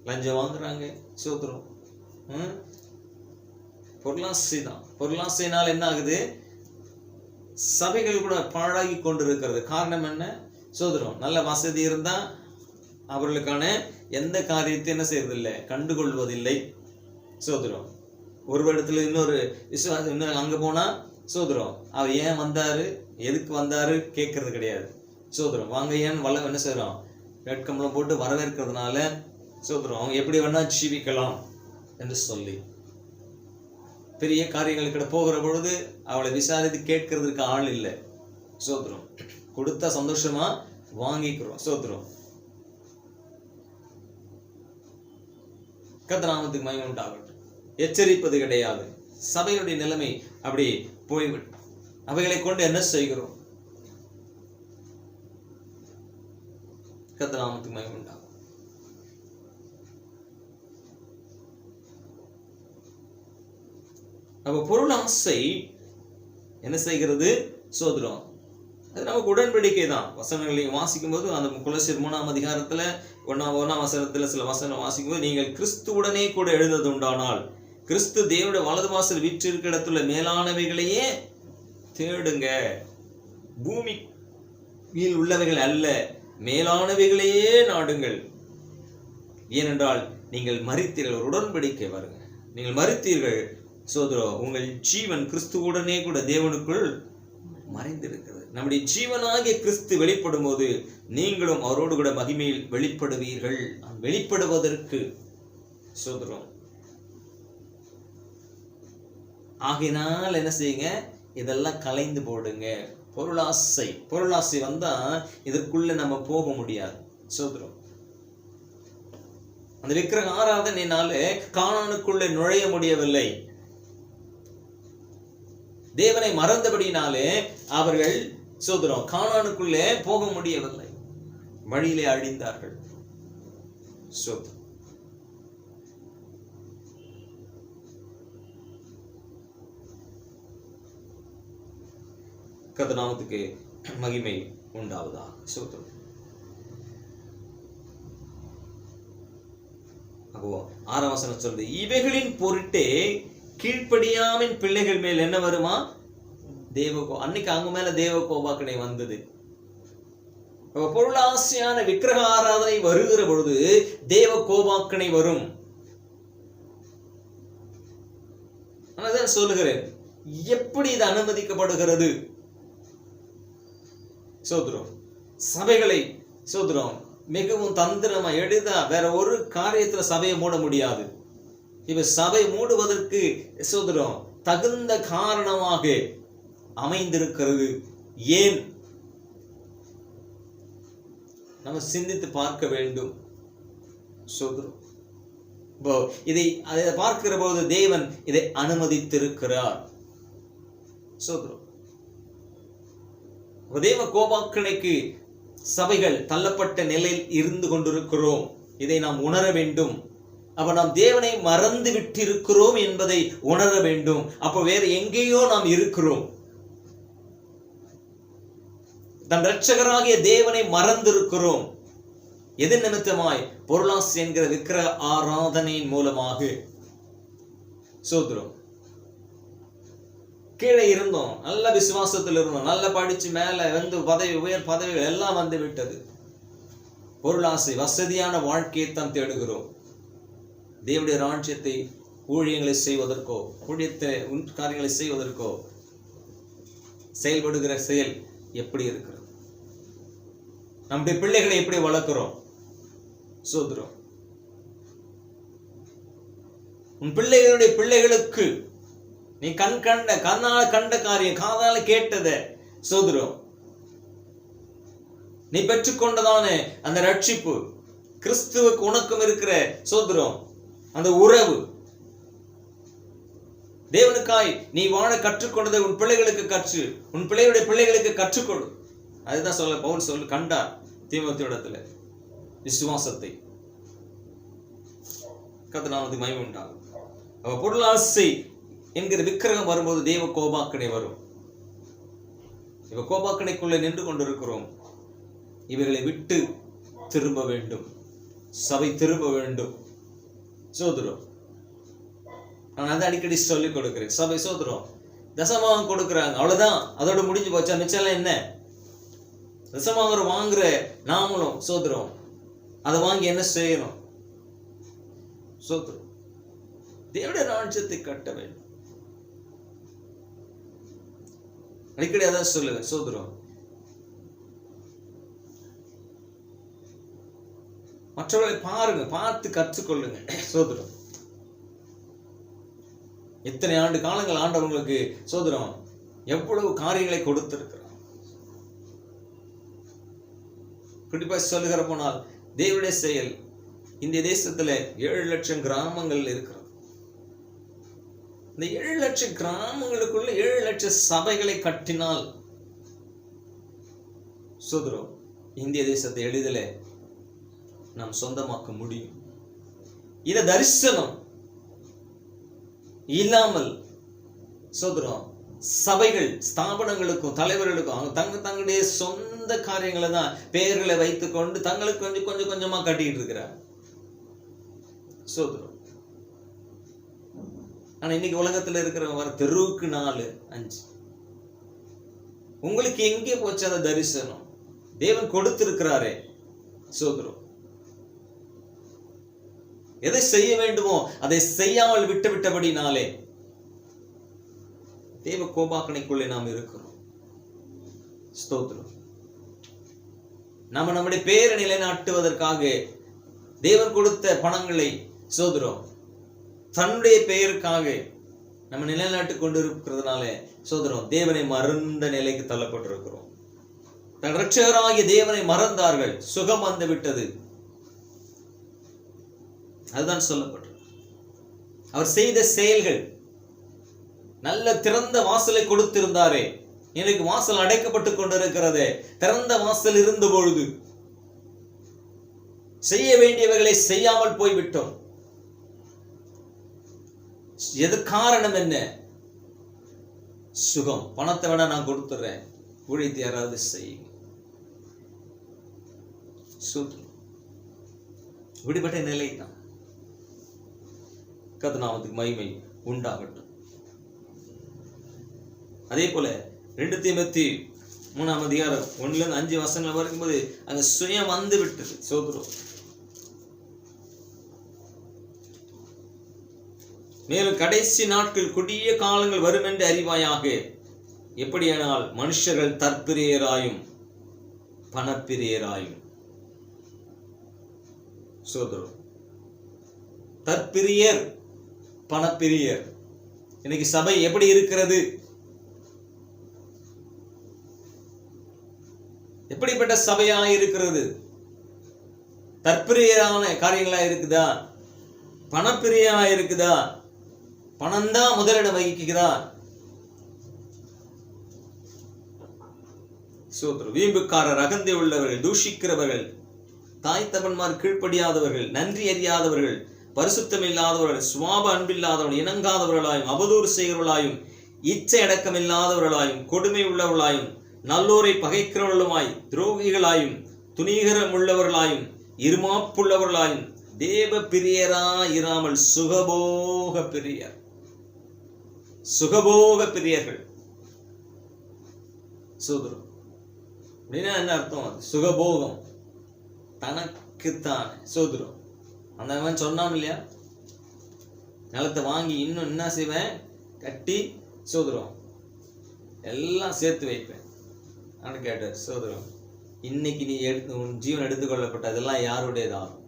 லஞ்சம் வாங்குறாங்க. சோதரம் பொருளாசை தான். பொருளாசைனால் என்ன ஆகுது? சபைகள் கூட பாழாகி கொண்டு இருக்கிறது. காரணம் என்ன? சோதரம் நல்ல வசதி இருந்தா அவர்களுக்கான எந்த காரியத்தை என்ன செய்யறதில்லை, கண்டுகொள்வதில்லை. சோதரம். ஒரு இடத்துல இன்னொரு விசுவாசம் இன்னும் அங்க போனா சோதரம், அவர் ஏன் வந்தாரு, எதுக்கு வந்தாரு கேட்கறது கிடையாது. சோதரம் வாங்க ஏன் என்ன செய்யறோம், வேட்கம்பளம் போட்டு வரவேற்கிறதுனால சோதரம் அவங்க எப்படி வேணா ஜீவிக்கலாம் என்று சொல்லி பெரிய காரியங்களுக்கு போகிற பொழுது அவளை விசாரித்து கேட்கறதுக்கு ஆள் இல்லை. சோதரம் கொடுத்தா சந்தோஷமா வாங்கிக்கிறோம். சோதரம். கர்த்தர் நாமத்துக்கு மகிமை உண்டாகட்டும். எச்சரிப்பது கிடையாது. சபையுடைய நிலைமை அப்படி போய்விடும். அவைகளை கொண்டு என்ன செய்கிறோம்? கர்த்தர் நாமத்துக்கு மகிமை உண்டாகும். அப்ப பொருள் ஆசை என்ன செய்கிறது? சோதரம். அது நமக்கு உடன்படிக்கை தான். வசனங்களையும் வாசிக்கும் போது அந்த கொலோசியர் 3ஆம் அதிகாரத்துல 1ஆம் வசனத்துல சில வசனம் வாசிக்கும் போது, நீங்கள் கிறிஸ்துவுடனே கூட எழுந்தது உண்டானால் கிறிஸ்து தேவனுடைய வலது வாசல் வீற்றிருக்கிற இடத்துல மேலானவைகளையே தேடுங்க. பூமியில் உள்ளவைகள் அல்ல, மேலானவைகளையே நாடுங்கள். ஏனென்றால் நீங்கள் மரித்தீர்கள். ஒரு உடன்படிக்கை வருங்க. நீங்கள் மரித்தீர்கள். சோதரோ, உங்கள் ஜீவன் கிறிஸ்துவுடனே கூட தேவனுக்குள் மறைந்திருக்கிறது. நம்முடைய ஜீவனாகிய கிறிஸ்து வெளிப்படும் போது நீங்களும் அவரோடு கூட மகிமையில் வெளிப்படுவீர்கள். வெளிப்படுவதற்கு சோதரம். ஆகையினால் என்ன செய்யுங்க, இதெல்லாம் கலைந்து போடுங்க. பொருளாசை வந்தா இதற்குள்ள நம்ம போக முடியாது. சோதரம். அந்த விக்கிரக ஆராதனையினால கானானுக்குள்ளே நுழைய முடியவில்லை. தேவனை மறந்தபடினாலே அவர்கள் சோதரம் கானானுக்குள்ளே போக முடியவில்லை. வழியிலே அழிந்தார்கள். சோதரம். கர்த்தர் நாமத்துக்கு மகிமை உண்டாவதாக. சோதரம். அப்போ 6ஆம் வசனம் சொல்றது, இவைகளின் பொருட்டே கீழ்ப்படியாமின் பிள்ளைகள் மேல் என்ன வருமா? அன்னைக்கு அவங்க மேல தேவ கோபாக்கனை வந்தது. பொருளாசையான விக்கிரக ஆராதனை வருகிற பொழுது தேவ கோபாக்கனை வரும். நான் சொல்லுகிறேன், எப்படி இது அனுமதிக்கப்படுகிறது? சோதரம். சபைகளை சோதரம் மிகவும் தந்திரமா எளிதா வேற ஒரு காரியத்துல சபையை மூட முடியாது. இவ சபை மூடுவதற்கு சோதரம் தகுந்த காரணமாக அமைந்திருக்கிறது. ஏன்? நம்ம சிந்தித்து பார்க்க வேண்டும். சோதரம். இதை பார்க்கிற போது தேவன் இதை அனுமதித்திருக்கிறார். சோதரம். தேவ கோபாக்கணைக்கு சபைகள் தள்ளப்பட்ட நிலையில் இருந்து கொண்டிருக்கிறோம். இதை நாம் உணர வேண்டும். அப்ப நாம் தேவனை மறந்து விட்டிருக்கிறோம் என்பதை உணர வேண்டும். அப்ப வேற எங்கேயோ நாம் இருக்கிறோம். தன் இரட்சகராகிய தேவனை மறந்திருக்கிறோம். எது நிமித்தமாய்? பொருளாசை என்கிற விக்கிரக ஆராதனையின் மூலமாக. சோதரம். கீழே இருந்தோம், நல்ல விசுவாசத்தில் இருந்தோம், நல்ல படிச்சு மேல வந்து உயர் பதவிகள் எல்லாம் வந்து விட்டது. பொருளாசை, வசதியான வாழ்க்கையை தான் தேடுகிறோம். தேவனுடைய ராஜ்யத்தை ஊழியங்களை செய்வதற்கோ காரியங்களை செய்வதற்கோ செயல்படுகிற செயல் எப்படி இருக்கிறது? நம்முடைய பிள்ளைகளை எப்படி வளர்க்கிறோம்? சோதரம். உன் பிள்ளைகளுடைய பிள்ளைகளுக்கு நீ கண்ணால கண்ட காரியம், காதால கேட்டத சோதரம், நீ பெற்றுக்கொண்டதான அந்த ரட்சிப்பு, கிறிஸ்துவுக்கு உனக்கும் இருக்கிற சோதரம் அந்த உறவு, தேவனுக்காய் நீ வாழ கற்றுக்கொண்டதை உன் பிள்ளைகளுக்கு கற்று, உன் பிள்ளையுடைய பிள்ளைகளுக்கு கற்றுக்கொடு. அதுதான் பவுல் கண்டார் தீமோத்தேயுவிடத்துல விசுவாசத்தை. கர்த்தர் நாமத்துக்கு மகிமை உண்டாகும். அவ பொருளாசை என்கிற விக்கிரகம் வரும்போது தேவ கோபாக்கனை வரும். இவ கோபாக்கனைக்குள்ளே நின்று கொண்டிருக்கிறோம். இவைகளை விட்டு திரும்ப வேண்டும். சபை திரும்ப வேண்டும். சோதரம். நான் அதை அடிக்கடி சொல்லிக் கொடுக்கிறேன். சபை சோதரம் தசமாகம் கொடுக்குறாங்க, அவ்வளவுதான், அதோட முடிஞ்சு போச்சா? மிச்சம் என்ன? தசமாகம் வாங்குற நாமளும் சோதரம் அதை வாங்கி என்ன செய்யணும்? சோதரம் தேவனுடைய ராஜ்யத்தை கட்ட வேண்டும். அடிக்கடி அதான் சொல்லுவேன். சோதரம் மற்றவர்களை பாருங்க, பார்த்து கற்றுக்கொள்ளுங்க. சோதரம் எத்தனை ஆண்டு காலங்கள் ஆண்டவங்களுக்கு சோதரம் எவ்வளவு காரியங்களை கொடுத்திருக்கிறார். குறிப்பா சொல்லுகிற போனால் தேவனுடைய செயல் இந்த தேசத்துல 7 லட்சம் கிராமங்கள் இருக்கிறது. இந்த 7 லட்சம் கிராமங்களுக்குள்ள 7 லட்சம் சபைகளை கட்டினால் சோதரம் இந்திய தேசத்தை எளிதில் நாம் சொந்தமாக்க முடியும். இந்த தரிசனம் இல்லாமல் சோதரம் சபைகள் ஸ்தாபனங்களுக்கும் தலைவர்களுக்கும் தங்களுடைய சொந்த காரியங்களை தான் பெயர்களை வைத்துக் கொண்டு தங்களுக்கு கொஞ்சம் கொஞ்சமா கட்டிட்டு இருக்கிறார். சோதரம் ஆனா இன்னைக்கு உலகத்துல இருக்கிற தெருவுக்கு 4, 5. உங்களுக்கு எங்கே போச்சு அந்த தரிசனம்? தேவன் கொடுத்திருக்கிறாரே. சோதரம் எதை செய்ய வேண்டுமோ அதை செய்யாமல் விட்டபடினாலே தேவ கோபாக்கணைக்குள்ளே நாம் இருக்கிறோம். ஸ்தோத்திரம். நாம நம்முடைய பேரை நிலைநாட்டுவதற்காக தேவன் கொடுத்த பணங்களை சோதரம் தன்னுடைய பெயருக்காக நம்ம நிலைநாட்டு கொண்டு இருக்கிறதுனால சோதரம் தேவனை மறந்த நிலைக்கு தள்ளப்பட்டிருக்கிறோம். தன் ரட்சகராகிய தேவனை மறந்தார்கள். சுகம் வந்து விட்டது. அதுதான் சொல்லப்பட்டது. அவர் செய்த செயல்கள், நல்ல திறந்த வாசலை கொடுத்திருந்தாரே, எனக்கு வாசல் அடைக்கப்பட்டு கொண்டிருக்கிறதே. திறந்த வாசல் இருந்த பொழுது செய்ய வேண்டியவர்களை செய்யாமல் போய்விட்டோம். எது காரணம் என்ன? சுகம். பணத்தை விட நான் கொடுத்துறேன், ஊழியத்தை யாராவது செய்யுங்க. இப்படிப்பட்ட நிலை தான். கர்த்தருக்கு மகிமை உண்டாகட்டும். அதே போல 2 தீமோத்தேயு 3ஆம் அதிகாரம் 1-5 வசனங்கள் வரும்போது அங்க சுயம் வந்து விட்டது. சோதரம் மேலும் கடைசி நாட்கள் கொடிய காலங்கள் வரும் என்று அறிவாயாக. எப்படியானால் மனுஷர்கள் தற்பிரியராயும் பணப்பிரியராயும். சோதரம் தற்பிரியர், பணப்பிரியர். இன்னைக்கு சபை எப்படி இருக்கிறது? எப்படிப்பட்ட சபையா இருக்கிறது? தற்பிரியரான காரியங்களா இருக்குதா? பணப்பிரியா இருக்குதா? பணம் தான் முதலிடம் வகிக்குதா? சோதரம் வீம்புக்காரர், அகந்தை உள்ளவர்கள், தூஷிக்கிறவர்கள், தாய் தகப்பன்மார் கீழ்ப்படியாதவர்கள், நன்றி அறியாதவர்கள், பரிசுத்தம் இல்லாதவர்கள், சுவாப அன்பில்லாதவர்கள், இணங்காதவர்களாயும், அவதூறு செய்கிறவர்களாயும், இச்சை அடக்கம் இல்லாதவர்களாயும், கொடுமை உள்ளவர்களாயும், நல்லோரை பகைக்கிறவர்களுமாய், துரோகிகளாயும், துணிகரம் உள்ளவர்களாயும், இருமாப்புள்ளவர்களாயும், தேவ பிரியராயிராமல் சுகபோக பிரியர். சுகபோக பிரியர்கள். சோதரம் அப்படின்னா என்ன அர்த்தம்? அது சுகபோகம், தனக்குத்தான். சோதரம் அந்த அவன் சொன்னான் இல்லையா, நிலத்தை வாங்கி இன்னும் என்ன செய்வேன்? கட்டி சோதரம் எல்லாம் சேர்த்து வைப்பேன் அப்படின்னு கேட்டார். சோதரம் இன்னைக்கு நீ உன் ஜீவன் எடுத்துக்கொள்ளப்பட்ட அதெல்லாம் யாருடையதாகும்?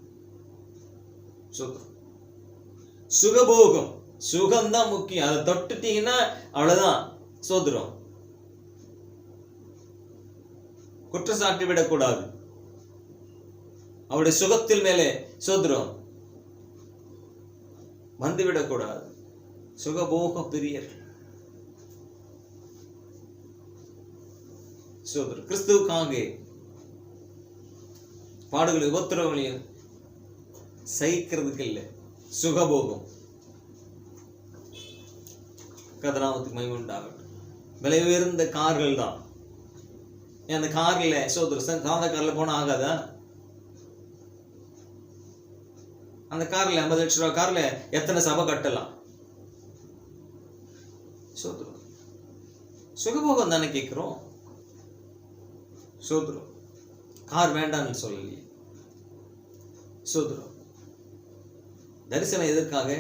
சுகபோகம், சுகம்தான் முக்கியம். அதை தொட்டுட்டீங்கன்னா அவ்வளவுதான். சோதரம் குற்றச்சாட்டி விடக்கூடாது. அவருடைய சுகத்தில் மேலே சோதரம் வந்துவிடக்கூடாது. சுகபோக பிரியர். சோதரம் கிறிஸ்துவுக்காக பாடுகளை உபத்திரவங்களையும் சகிக்கிறதுக்கு இல்லை. சுகபோகம். கர்த்தருக்கு மகிமை உண்டாகட்டும். விலை உயர்ந்த கார்கள் தான். அந்த கார்ல சோதரம் சாதா கார்ல போனா ஆகாதா? அந்த கார்ல 50 லட்சம் ரூபாய் கார்ல எத்தனை சபை கட்டலாம்? சோதரம் சுகபோகம் தானே கேட்கிறோம். சோதரம் கார் வேண்டாம்னு சொல்லலையே. சோதரம் தரிசனம் எதற்காக?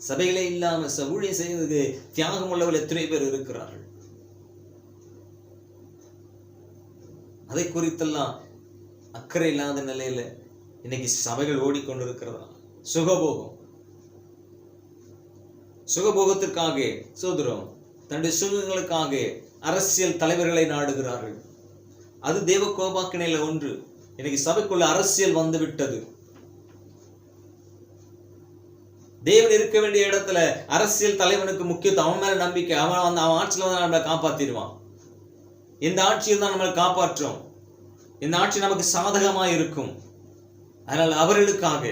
சபைகளே இல்லாம ஊழியம் செய்வதற்கு தியாகம் உள்ளவர்கள் எத்தனை பேர் இருக்கிறார்கள். அதை குறித்தெல்லாம் அக்கறை இல்லாத நிலையில இன்னைக்கு சபைகள் ஓடிக்கொண்டிருக்கிறதா? சுகபோகத்திற்காக சோதரம் தன்னுடைய சுகங்களுக்காக அரசியல் தலைவர்களை நாடுகிறார்கள். அது தேவ கோபாக்கினையில ஒன்று. இன்னைக்கு சபைக்குள்ள அரசியல் வந்து விட்டது. தேவன் இருக்க வேண்டிய இடத்துல அரசியல் தலைவனுக்கு முக்கியத்துவம், அவன் மேல நம்பிக்கை, அவன் ஆட்சியில வந்து நம்மளை காப்பாத்திடுவான். இந்த ஆட்சியில் தான் நம்மளை காப்பாற்றும், இந்த ஆட்சி நமக்கு சாதகமா இருக்கும், அதனால அவர்களுக்காக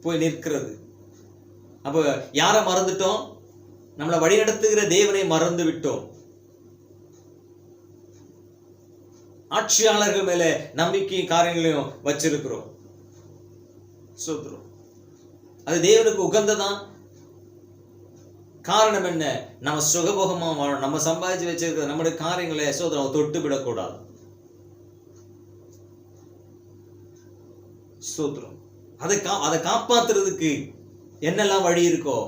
போய் நிற்கிறது. அப்ப யாரை மறந்துட்டோம்? நம்மளை வழிநடத்துகிற தேவனை மறந்து விட்டோம். ஆட்சியாளர்கள் மேல நம்பிக்கை காரியங்களையும் வச்சிருக்கிறோம். சோதரம் அது தேவனுக்கு உகந்ததான். காரணம் என்ன? நம்ம சுகபோகமா வாழணும். நம்ம சம்பாதிச்சு வச்சிருக்கிற நம்முடைய காரியங்களை சோதரம் தொட்டு விடக்கூடாது. சோதரம் அதை காப்பாத்துறதுக்கு என்னெல்லாம் வழி இருக்கோ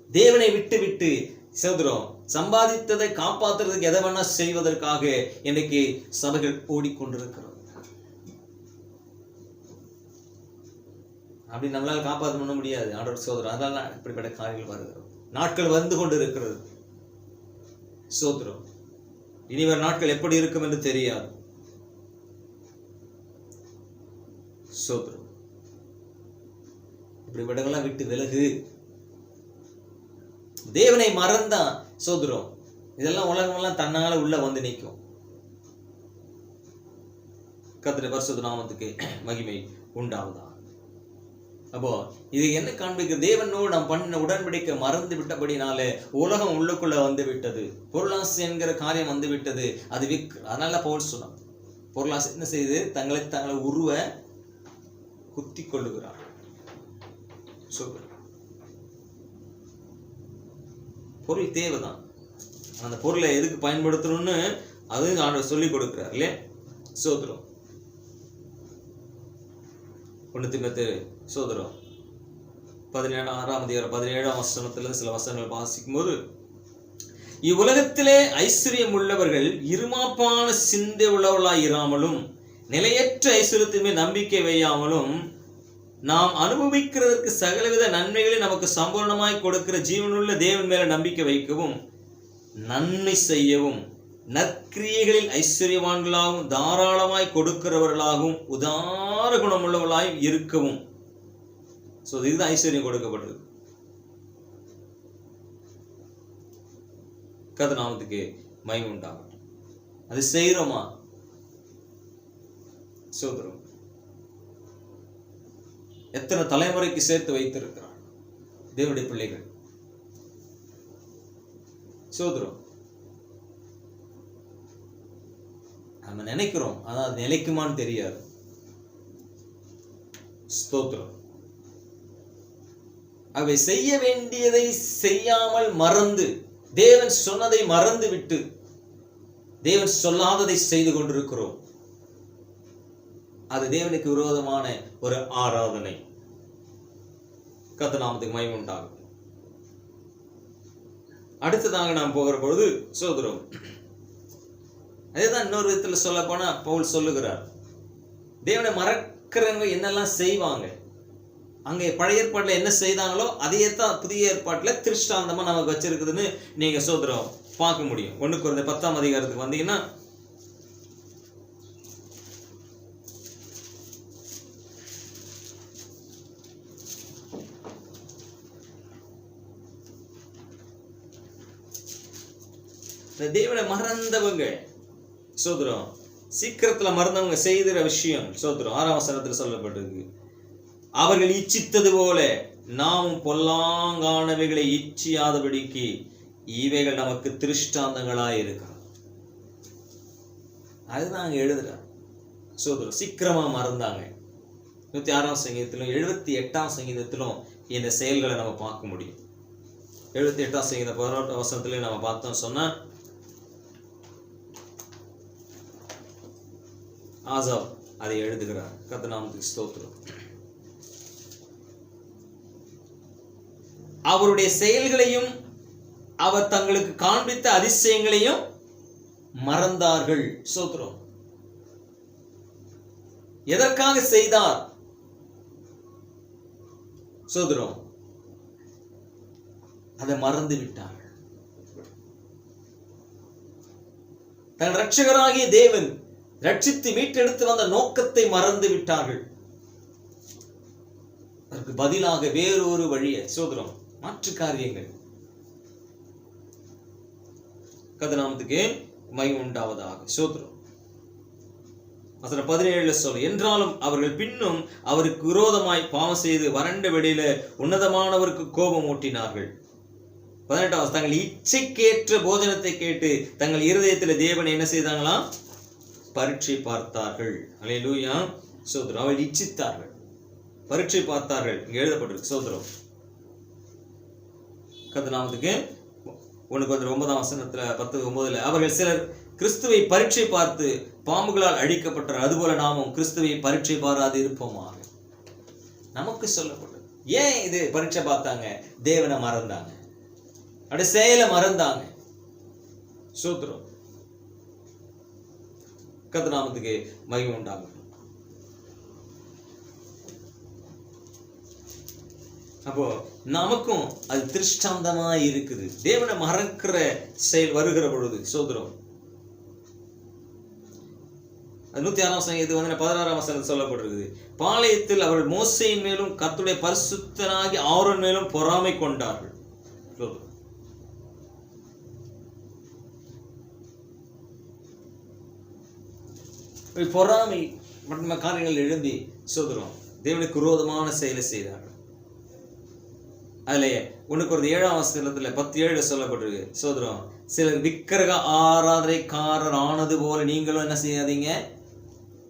தேவனை விட்டு விட்டு சோதரம் சம்பாதித்ததை காப்பாத்துறதுக்கு எதை வேணா செய்வதற்காக இன்னைக்கு சபைகள் ஓடிக்கொண்டிருக்கிறது. அப்படி நம்மளால காப்பாற்ற பண்ண முடியாது ஆண்டவர் சோதரம். அதனால இப்படிப்பட்ட காரியங்கள் வருகிறோம். நாட்கள் வந்து கொண்டு இருக்கிறது. சோதரம் இனி வரும் நாட்கள் எப்படி இருக்கும் என்று தெரியாது. சோதரம் இப்படி விடங்கள்லாம் விட்டு விலகு. தேவனை மறந்தா சோதரம் இதெல்லாம் உலகமெல்லாம் தன்னால உள்ள வந்து நிற்கும். கர்த்தருடைய பரிசுத்த நாமத்துக்கு மகிமை உண்டாவதா. அப்போ இது என்ன காண்பிக்கிறது? தேவனோடு நாம் பண்ண உடன்படிக்கை மறந்து விட்டபடினாலே உலகம் உள்ளுக்குள்ள வந்து விட்டது. பொருளாசை என்கிற காரியம் வந்து விட்டது. அது அதனால பவுல் சொன்னான், பொருளாசை என்ன செய்து தங்களை உருவ குத்தி கொள்ளுகிறார். பொருள் தேவைதான். அந்த பொருளை எதுக்கு பயன்படுத்தணும்னு அது ஆண்டவர் சொல்லி கொடுக்கிறார் இல்லையா? சோதரம் 1 தீமோத்தேயு சோதரம் 17 வசனத்துல சில வசனங்கள் வாசிக்கும் போது, இவ்வுலகத்திலே ஐஸ்வர்யம் உள்ளவர்கள் இருமாப்பான சிந்தை உள்ளவர்களாய் இராமலும் நிலையற்ற ஐஸ்வர்யத்தின் மேல் நம்பிக்கை வையாமலும் நாம் அனுபவிக்கிறதற்கு சகலவித நன்மைகளை நமக்கு சம்பூர்ணமாய் கொடுக்கிற ஜீவனுள்ள தேவன் மேல நம்பிக்கை வைக்கவும், நன்மை செய்யவும், நற்கிரியைகளில் ஐஸ்வர்யவான்களாகவும் தாராளமாய் கொடுக்கிறவர்களாகவும் உதார குணமுள்ளவர்களாய் இருக்கவும். இதுதான் ஐஸ்வர்யம் கொடுக்கப்பட்டது. கர்த்தர் நாமத்துக்கு மகிமை உண்டாகட்டும். அது செய்யறோமா? சோதரம் எத்தனை தலைமுறைக்கு சேர்த்து வைத்திருக்கிறார் தேவனுடைய பிள்ளைகள். சோதரம் நம்ம நினைக்கிறோம், ஆனா அது நிலைக்குமான்னு தெரியாது. ஸ்தோத்திரம். அவை செய்ய வேண்டியதை செய்யாமல் மறந்து, தேவன் சொன்னதை மறந்து விட்டு தேவன் சொல்லாததை செய்து கொண்டிருக்கிறோம். அது தேவனுக்கு விரோதமான ஒரு ஆராதனை. கர்த்தர் நாமத்துக்கு மகிமை உண்டாகும். அடுத்ததாக நாம் போகிற பொழுது சோதரம் அதேதான் இன்னொரு விதத்துல சொல்ல போனா பவுல் சொல்லுகிறார், தேவனை மறக்கிறவங்க என்னெல்லாம் செய்வாங்க. அங்கே பழைய ஏற்பாட்டுல என்ன செய்தாங்களோ அதையே தான் புதிய ஏற்பாட்டுல திருஷ்டாந்தமா நமக்கு வச்சிருக்குதுன்னு நீங்க சோதரம் பார்க்க முடியும். 1 கொரிந்தியர் 10ஆம் அதிகாரத்துக்கு வந்தீங்கன்னா தேவனை மறந்தவங்க சோதரம் சீக்கிரத்துல மறந்தவங்க செய்கிற விஷயம் சோதரம் 6ஆம் வசனத்துல சொல்லப்பட்டிருக்கு, அவர்கள் இச்சித்தது போல நாமும் பொல்லாங்கானவைகளை இச்சியாதபடிக்கு இவைகள் நமக்கு திருஷ்டாந்தங்களாய் இருக்கிறோம். அதுதான் அங்க எழுதுறார். சோதரம் சீக்கிரமா மறந்தாங்க. 106ஆம் சங்கீதத்திலும் 78ஆம் சங்கீதத்திலும் இந்த செயல்களை நம்ம பார்க்க முடியும். 78ஆம் சங்கீத 11ஆம் வசனத்திலே நம்ம பார்த்தோம் சொன்னா, ஆசாப் அதை எழுதுகிறார். கர்த்தர் நாமத்துக்கு ஸ்தோத்திரம். அவருடைய செயல்களையும் அவர் தங்களுக்கு காண்பித்த அதிசயங்களையும் மறந்தார்கள். ஸ்தோத்திரம். எதற்காக செய்தார்? ஸ்தோத்திரம். அதை மறந்து விட்டார்கள். தன் இரட்சகராகிய தேவன் ரட்சித்து மீட்டெடுத்து வந்த நோக்கத்தை மறந்து விட்டார்கள். அதற்கு பதிலாக வேறொரு வழியை, ஸ்தோத்திரம், மாற்று காரியங்கள். கர்த்தர் நாமத்துக்கு மகிமை உண்டாவதாக. ஸ்தோத்திரம். வசனம் 17 சொல்ல, என்றாலும் அவர்கள் பின்னும் அவருக்கு விரோதமாய் பாவம் செய்து வறண்ட வெளியில உன்னதமானவருக்கு கோபம் ஊட்டினார்கள். 18 தங்கள் இச்சைக்கேற்ற போஜனத்தை கேட்டு தங்கள் இருதயத்தில் தேவனை என்ன செய்தாங்களாம்? பரீட்சை பார்த்தார்கள். அல்லேலூயா. ஸ்தோத்திரம். அவர்கள் இச்சித்தார்கள், பரீட்சை பார்த்தார்கள். இங்க எழுதப்பட்டிருக்கு. ஸ்தோத்திரம். கர்த்தர் நாமத்துக்கு 9ஆம் வசனத்துல 10:9 அவர்கள் சிலர் கிறிஸ்துவை பரீட்சை பார்த்து பாம்புகளால் அழிக்கப்பட்டார். அதுபோல நாமும் கிறிஸ்துவை பரீட்சை பாராது இருப்போமாக. நமக்கு சொல்லப்பட்டது. ஏன் இது பரீட்சை பார்த்தாங்க? தேவனை மறந்தாங்க, அப்படி செயலை மறந்தாங்க. ஸ்தோத்திரம். கர்த்தர் நாமத்துக்கு மகிமை உண்டாகும். அப்போ நமக்கும் அது திருஷ்டாந்தமா இருக்குது. தேவனை மறக்கிற செயல் வருகிற பொழுது. ஸ்தோத்திரம். 106ஆம் சங்கீதம் 16ஆம் வசனத்தில் சொல்லப்பட்டிருக்குது. பாளையத்தில் அவர்கள் மோசேயின் மேலும் கர்த்தருடைய பரிசுத்தனாகி ஆரோன் மேலும் பொறாமை கொண்டார்கள். பொறாமை மற்றும் காரியங்கள் எழும்பி சோதரம் தேவனுக்கு விரோதமான செயலை செய்தார்கள். அதுல 1 Corinthians 7ஆம் வசனத்துல 10:7 சொல்லப்பட்டிருக்கு. சோதரம், சிலர் விக்கிரக ஆராதனைக்காரர் ஆனது போல நீங்களும் என்ன செய்யாதீங்க?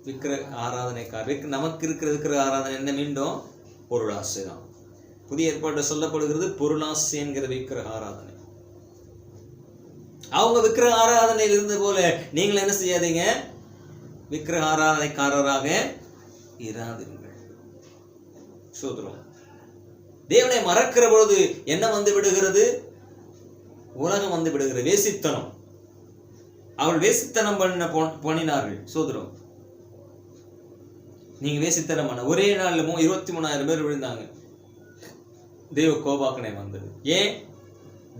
விக்கிரக ஆராதனைக்காரர். நமக்கு இருக்கிற விக்கிரக ஆராதனை என்ன? மீண்டும் பொருளாசை தான். புதிய ஏற்பாட்டில் சொல்லப்படுகிறது பொருளாசை என்கிற விக்கிரக ஆராதனை. அவங்க விக்கிரக ஆராதனையில் இருந்த போல நீங்கள் என்ன செய்யாதீங்க? விக்கிரக ஆராதனைக்காரராக இராதீர்கள். சோதரம், தேவனை மறக்கிற பொழுது என்ன வந்து விடுகிறது? உலகம் வந்து விடுகிறது. வேசித்தனம். அவள் வேசித்தனம் பண்ணினார்கள். சோதரம், நீங்க வேசித்தனம் பண்ண ஒரே நாள்ல 23,000 பேர் விழுந்தாங்க. தேவ கோபாக்கனை வந்தது. ஏன்?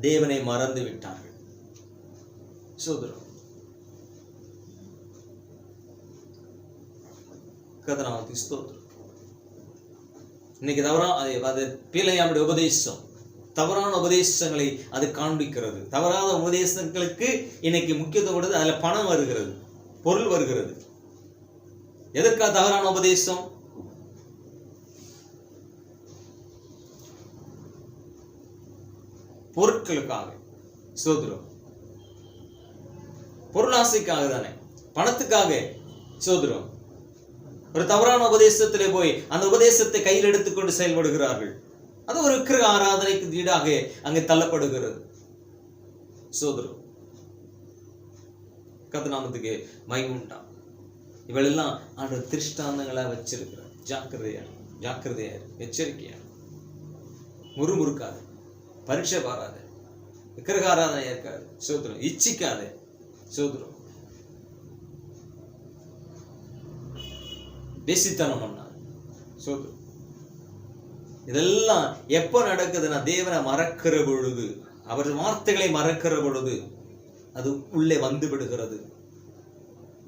தேவனை மறந்து விட்டார்கள். சோதரம், கர்த்தருக்கு ஸ்தோத்திரம். இன்னைக்கு அது பிழையாமுடைய உபதேசம், தவறான உபதேசங்களை அது காண்பிக்கிறது. தவறான உபதேசங்களுக்கு இன்னைக்கு முக்கியத்துவம் கொடுத்து அதுல பணம் வருகிறது, பொருள் வருகிறது. எதற்காக தவறான உபதேசம்? பொருட்களுக்காக. சோதரம், பொருளாசைக்காக தானே, பணத்துக்காக. சோதரம், ஒரு தவறான உபதேசத்திலே போய் அந்த உபதேசத்தை கையில் எடுத்துக்கொண்டு செயல்படுகிறார்கள். அது ஒரு விக்கிரக ஆராதனைக்கு ஈடாக அங்கே தள்ளப்படுகிறது. சோதரம், கர்த்தர் நாமத்துக்கு மகிமை உண்டாம். இவளெல்லாம் ஆண்டவர் திருஷ்டாந்தங்களா வச்சிருக்கிறார். ஜாக்கிரதையா எச்சரிக்கையா, முறுமுறுக்காது, பரீட்சை பாராத, விக்கிரக ஆராதனை இருக்காது. சோதரம், இச்சிக்காத. சோதரம், வேசித்தனம் பண்ணார். சோதரம், இதெல்லாம் எப்ப நடக்குதுன்னா தேவனை மறக்கிற பொழுது, அவர் வார்த்தைகளை மறக்கிற பொழுது அது உள்ளே வந்து விடுகிறது.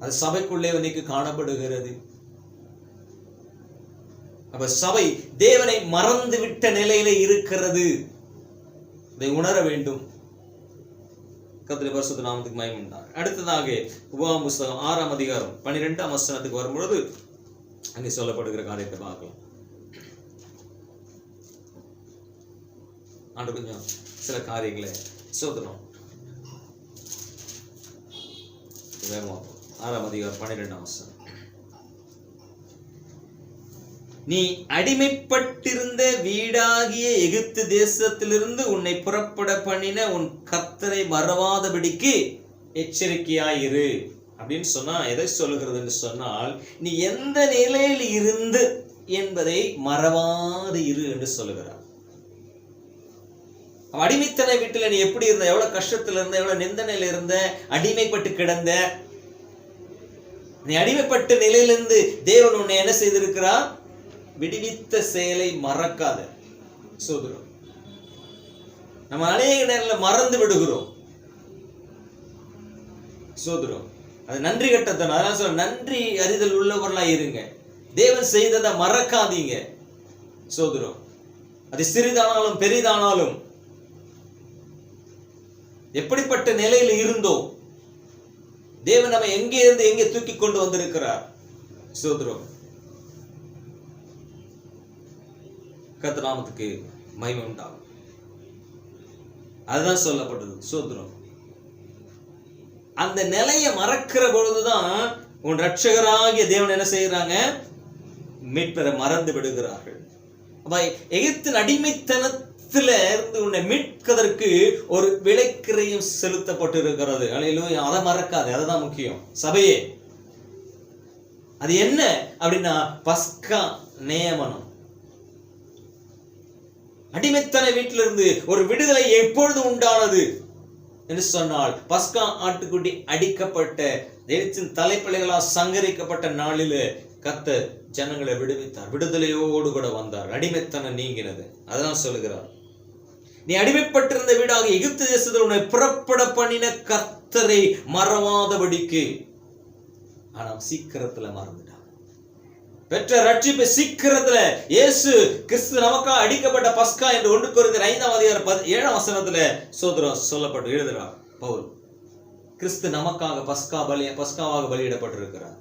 அது சபைக்குள்ளே இன்னைக்கு காணப்படுகிறது. அப்ப சபை தேவனை மறந்து விட்ட நிலையில இருக்கிறது. இதை உணர வேண்டும். கர்த்தருடைய பரிசுத்த நாமத்துக்கு மகிமை உண்டாகட்டும். அடுத்ததாக உபாகமம் புத்தகம் 6ஆம் அதிகாரம் 12ஆம் வசனத்துக்கு வரும்பொழுது அங்கே சொல்லப்படுகிற காரியத்தை பார்க்கலாம். ஆண்டு கொஞ்சம் சில காரியங்களை சோதனம். 6ஆம் அதிகாரம் 12ஆம் வசனம். நீ அடிமைப்பட்டிருந்த வீடாகிய எகிப்து தேசத்திலிருந்து உன்னை புறப்பட பண்ணின உன் கர்த்தரை மறவாதபடிக்கு எச்சரிக்கையாயிரு. அப்படின்னு சொன்னா எதை சொல்லுகிறது என்று சொன்னால், நீ எந்த நிலையில் இருந்து என்பதை மறவாது இரு என்று சொல்லுகிறார். அடிமைத்தனை வீட்டுல நீ எப்படி இருந்த, எவ்வளவு கஷ்டத்துல இருந்த, எவ்வளவு நிந்தனையில இருந்த, அடிமைப்பட்டு கிடந்த, நீ அடிமைப்பட்ட நிலையிலிருந்து தேவன் உன்னை என்ன செய்திருக்கிறார்? விடுவித்த செயலை மறக்காத. சோதரம், நம்ம அநேக நேரத்தில் மறந்து விடுகிறோம். சோதரம், அது நன்றி கட்டத்தனம். அதனால சொல்ல, நன்றி அறிதல் உள்ளவர்களா இருங்க. தேவன் செய்ததை மறக்காதீங்க. சோதரம், அது சிறிதானாலும் பெரிதானாலும், எப்படிப்பட்ட நிலையில் இருந்தோம், தேவன் நம்ம எங்கே இருந்து எங்கே தூக்கி கொண்டு வந்திருக்கிறார். சோதரம், கர்த்தர் நாமத்துக்கு மகிமை உண்டாகும். அதுதான் சொல்லப்பட்டது. சோதரம், அந்த நிலையை மறக்கிற பொழுதுதான் உன் ரட்சகராகிய தேவன் என்ன செய்யறாங்க? மீட்பெற மறந்து விடுகிறார்கள். எகிப்தின் அடிமைத்தனத்தில இருந்து உன்னை மீட்பதற்கு ஒரு விலைக்கிரயம் செலுத்தப்பட்டு இருக்கிறது. அல்லேலூயா. அதை மறக்காது. அதுதான் முக்கியம். சபையே, அது என்ன அப்படின்னா பஸ்கா நியமனம். அடிமைத்தன வீட்டிலிருந்து ஒரு விடுதலை எப்பொழுது உண்டானது என்று சொன்னால், பஸ்கா ஆட்டுக்குட்டி அடிக்கப்பட்ட தேவத்தின் தலைப்பிள்ளைகளால் சங்கரிக்கப்பட்ட நாளிலே கர்த்தர் ஜனங்களை விடுவித்தார். விடுதலையோடு கூட வந்தார். அடிமைத்தனம் நீங்கினது. அதான் சொல்லுகிறார், நீ அடிமைப்பட்டிருந்த வீடாக எகிப்து தேசத்தில் உன்னை புறப்பட பண்ணின கர்த்தரை மறவாதபடிக்கு. ஆனா சீக்கிரத்துல மறந்துட்டான். பெற்ற ரட்சிப்பை சீக்கிரத்துல இயேசு கிறிஸ்து நமக்காக அடிக்கப்பட்ட பஸ்கா என்று 1 கொரிந்தியர் 5:7 சோதரம் சொல்லப்பட்டு எழுதுகிறார் பவுல். கிறிஸ்து நமக்காக பஸ்காவாக பலியிடப்பட்டிருக்கிறார்.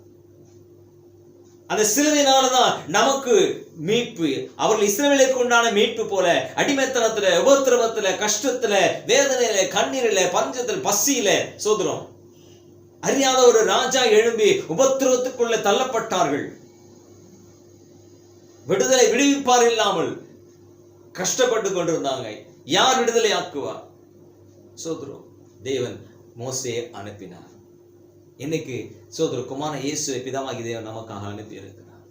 அந்த சிலுவையினால்தான் நமக்கு மீட்பு. அவர்கள் இஸ்ரவேலுக்கு உண்டான மீட்பு போல அடிமைத்தனத்துல, உபத்திரவத்துல, கஷ்டத்துல, வேதனையில, கண்ணீரில, பஞ்சத்தில், பசியில சோதரம் அறியாத ஒரு ராஜா எழும்பி உபத்திரவத்துக்குள்ள தள்ளப்பட்டார்கள். விடுதலை விடுவிப்பார் இல்லாமல் கஷ்டப்பட்டு கொண்டிருந்தாங்க. யார் விடுதலை ஆக்குவார்? சோதரம், தேவன் மோசேயை அனுப்பினார். இன்னைக்கு சோதர குமார இயேசுவை பிதாவாகிய தேவன் நமக்காக அனுப்பி இருக்கிறார்.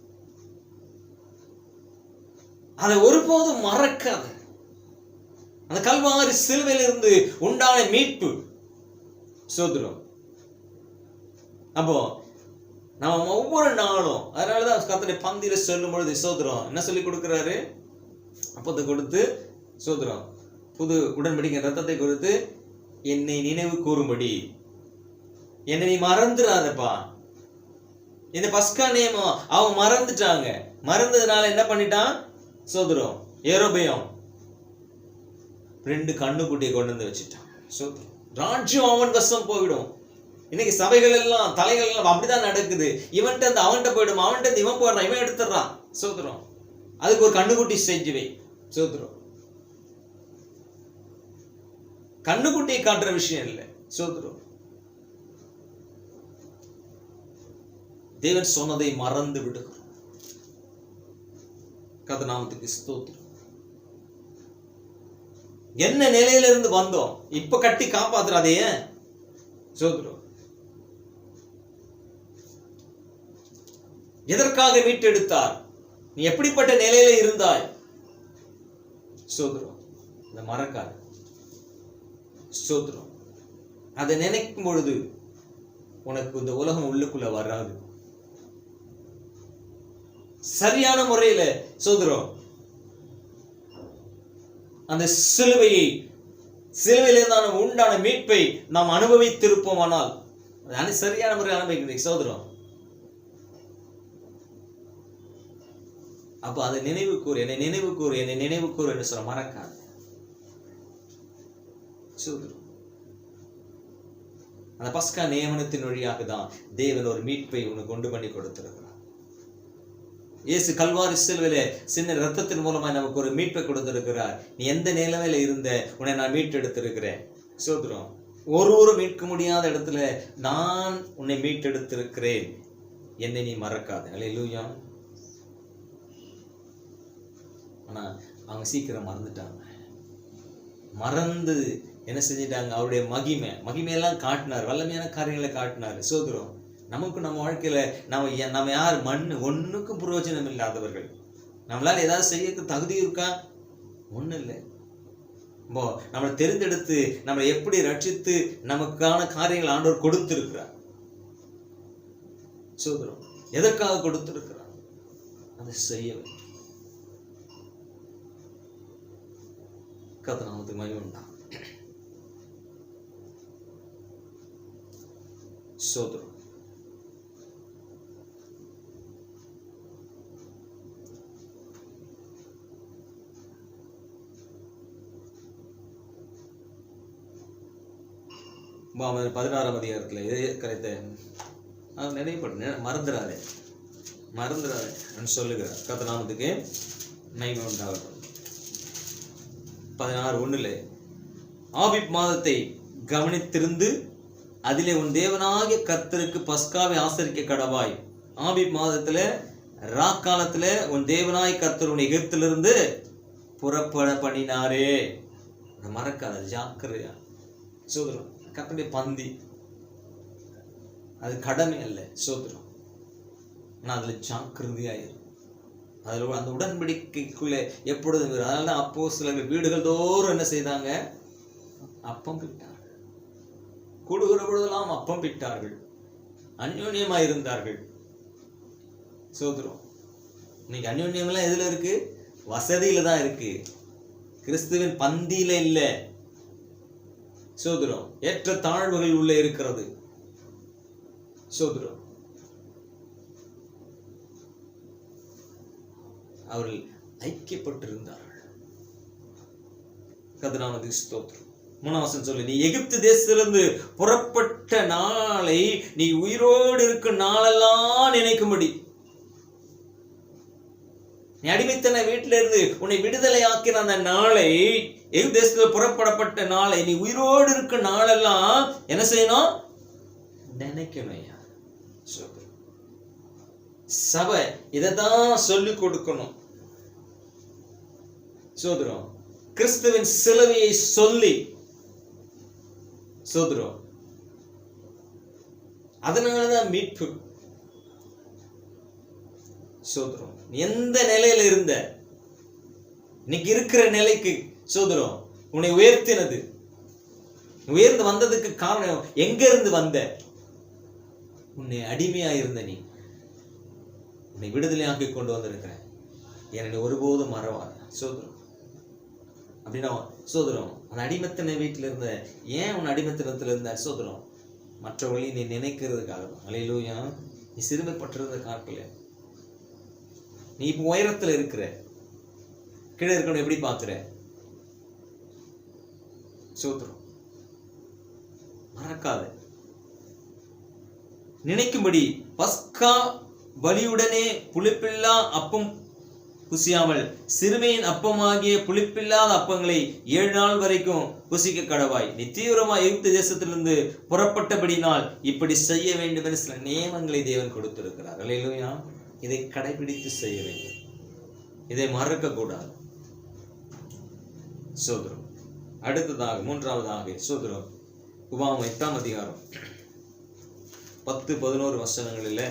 அதை ஒருபோதும் மறக்காத. அந்த கல்வாரி சிலுவையிலிருந்து உண்டான மீட்பு. சோதரம், அப்போ நம்ம ஒவ்வொரு நாளும், அதனாலதான் கர்த்தருடைய பந்தியில சொல்லும் பொழுது சோதரம் என்ன சொல்லி கொடுக்கிறாரு? அப்பத்தை கொடுத்து, சோதரம் புது உடன்படிக்கை ரத்தத்தை கொடுத்து, என்னை நினைவு கூறும்படி, என்னை நீ மறந்துடாதப்பா. இந்த பஸ்கா நியமம் அவன் மறந்துட்டாங்க. மறந்ததுனால என்ன பண்ணிட்டான்? சோதரம் ஏரோபயம் 2 கண்ணுக்குட்டியை கொண்டு வந்து வச்சுட்டான். சோதரம், ராஜ்யம் அவன் வசம் போயிடும். இன்னைக்கு சபைகள் எல்லாம், தலைகள் எல்லாம் அப்படிதான் நடக்குது. இவன்ட்டு இருந்து அவன்கிட்ட போயிடும், அவன்கிட்ட இருந்து இவன் போயிடுறான், இவன் எடுத்துடுறான். சோதரம், அதுக்கு ஒரு கண்ணுக்குட்டி செஞ்சு வை. சோதரம், கண்ணுக்குட்டியை காட்டுற விஷயம் இல்லை. சோதரம், தேவன் சொன்னதை மறந்து விடுகிறோம். கர்த்தர் நாமத்துக்கு ஸ்தோத்திரம். என்ன நிலையிலிருந்து வந்தோம், இப்ப கட்டி காப்பாத்துறாதே. சோதரம், எதற்காக மீட்டெடுத்தார்? நீ எப்படிப்பட்ட நிலையில இருந்தாய்? சோதரம், இந்த மறக்காது. சோதரம், அதை நினைக்கும் பொழுது உனக்கு இந்த உலகம் உள்ளுக்குள்ள வராது. சரியான முறையில சோதரம் அந்த சிலுவையிலிருந்து உண்டான மீட்பை நாம் அனுபவித்திருப்போமானால், சரியான முறையில் அனுபவிக்கிறீங்க சோதரம். அப்ப அதை நினைவு கூறு, என்னை நினைவு கூறு, என்னை நினைவு கூறு என்று சொல்ல மறக்காது. சோதரம், அந்த பஸ்கா நியமனத்தின் வழியாக தான் தேவன் ஒரு மீட்பை உனக்கு கொண்டு பண்ணி கொடுத்திருக்கிறார். இயேசு கல்வாரி சிலுவையிலே சின்ன ரத்தத்தின் மூலமாக நமக்கு ஒரு மீட்பை கொடுத்திருக்கிறார். நீ எந்த நிலைமையில இருந்த, உன்னை நான் மீட்டெடுத்திருக்கிறேன். சோதரம், ஒருவரும் மீட்க முடியாத இடத்துல நான் உன்னை மீட்டெடுத்திருக்கிறேன். என்னை நீ மறக்காத. அல்லேலூயா. ஆனா அவங்க சீக்கிரம் மறந்துட்டாங்க. மறந்து என்ன செஞ்சிட்டாங்க? அவருடைய மகிமையெல்லாம் காட்டினார், வல்லமையான காரியங்களை காட்டினார். சோதரம், நமக்கு நம்ம வாழ்க்கையில நம்ம யார் ஒண்ணுக்கும் பிரயோஜனம் இல்லாதவர்கள். நம்மளால ஏதாவது செய்ய தகுதி இருக்கா? ஒண்ணு இல்லை. நம்மளை தெரிந்தெடுத்து நம்மளை எப்படி ரட்சித்து நமக்கான காரியங்கள் ஆண்டவர் கொடுத்திருக்கிறார். சோதரம் எதற்காக கொடுத்திருக்கிறார்? அதை செய்ய வேண்டும். கர்த்தர் நாமத்துக்கு மகிமை உண்டாகட்டும். சோதரம் அவன் 16ஆம் அதிகாரத்தில் இதே கரைத்த நினைவுபட்டு மறந்துடாதே சொல்லுகிறார். கர்த்தர் நாமத்துக்கு மகிமை உண்டாகட்டும். 16:1 ஆபீப் மாதத்தை கவனித்திருந்து அதிலே உன் தேவனாகிய கர்த்தருக்கு பஸ்காவை ஆசரிக்க கடவாய். ஆபீப் மாதத்துல ராக்காலத்துல உன் தேவனாய் கர்த்தர் உன் எகிப்திலிருந்து புறப்பட பண்ணினாரே. மறக்காத, ஜாக்கிரதையா. சோதரம் கர்த்தருடைய பந்தி, அது கடமை அல்ல, சோதரம். ஆனா அதுல ஜாக்கிரதையாயிரு. அதில் அந்த உடன்படிக்கைக்குள்ள எப்பொழுதும். அதனால அப்போஸ்தலர்கள் வீடுகள் தோறும் என்ன செய்தாங்க? அப்பம் பிட்டார்கள். கூடுகிற பொழுதெல்லாம் அப்பம் பிட்டார்கள். அந்யோன்யமாய் இருந்தார்கள். சோதரம் இன்னைக்கு அந்யோன்யம்லாம் எதுல இருக்கு? வசதியில தான் இருக்கு. கிறிஸ்துவின் பந்தியில இல்ல. சோதரம் ஏற்ற தாழ்வுகள் உள்ள இருக்கிறது. சோதரம் அவர்கள் ஐக்கியப்பட்டிருந்தார்கள். கர்த்தர் நாமத்துக்கு ஸ்தோத்திரம். 3ஆம் வசனம் சொல்லு, நீ எகிப்து தேசத்திலிருந்து புறப்பட்ட நாளை நீ உயிரோடு இருக்கும் நாளெல்லாம் நினைக்கும்படி. நீ அடிமைத்தன வீட்டில இருந்து உன்னை விடுதலை ஆக்கின அந்த நாளை, எகிப்து தேசத்தில் புறப்படப்பட்ட நாளை நீ உயிரோடு இருக்கும் நாளெல்லாம் என்ன செய்யணும்? நினைக்கணும். ஐயா சபை இதைதான் சொல்லிக் கொடுக்கணும். சோதரம் கிறிஸ்துவின் சிலுவையை சொல்லி, சோதரம் அதனாலதான் மீட்பு. சோதரம் எந்த நிலையில இருந்த இன்னைக்கு இருக்கிற நிலைக்கு சோதரம் உன்னை உயர்த்தினது. உயர்ந்து வந்ததுக்கு காரணம் எங்க இருந்து வந்த? உன்னை அடிமையா இருந்த நீ உன்னை விடுதலையாக்கி கொண்டு வந்திருக்கிறேன். என்னை ஒருபோதும் மறவாத. சோதரம் அப்படின்னா சோதரம் உன் அடிமத்தனை வீட்டில் இருந்த. ஏன் உன் அடிமத்தனத்தில் இருந்த? சோதரம் மற்றவர்களை நீ நினைக்கிறதுக்காக தான். அல்லேலூயா. நீ சிறுமைப்பட்டிருந்த காட்டில் நீ இப்போ உயரத்தில் இருக்கிற. கீழே இருக்கணும் எப்படி பார்க்குற? சோதரம் மறக்காத. நினைக்கும்படி பஸ்கா பலியுடனே புளிப்பில்லா அப்பம் புசியாமல் சிறுமையின் அப்பமாகிய புளிப்பில்லாத அப்பங்களை 7 நாள் வரைக்கும் புசிக்க கடவாய். நீ தீவிரமாக எகிப்து தேசத்திலிருந்து புறப்பட்டபடினால் இப்படி செய்ய வேண்டும் என்று சில நியமங்களை தேவன் கொடுத்திருக்கிறார். அல்லேலூயா. இதை கடைபிடித்து செய்ய வேண்டும். இதை மறக்க கூடாது. சோதரம் அடுத்ததாக 3ஆவதாக சோதரம் உபாகமம் 8ஆம் அதிகாரம் 10-11 வசனங்களில்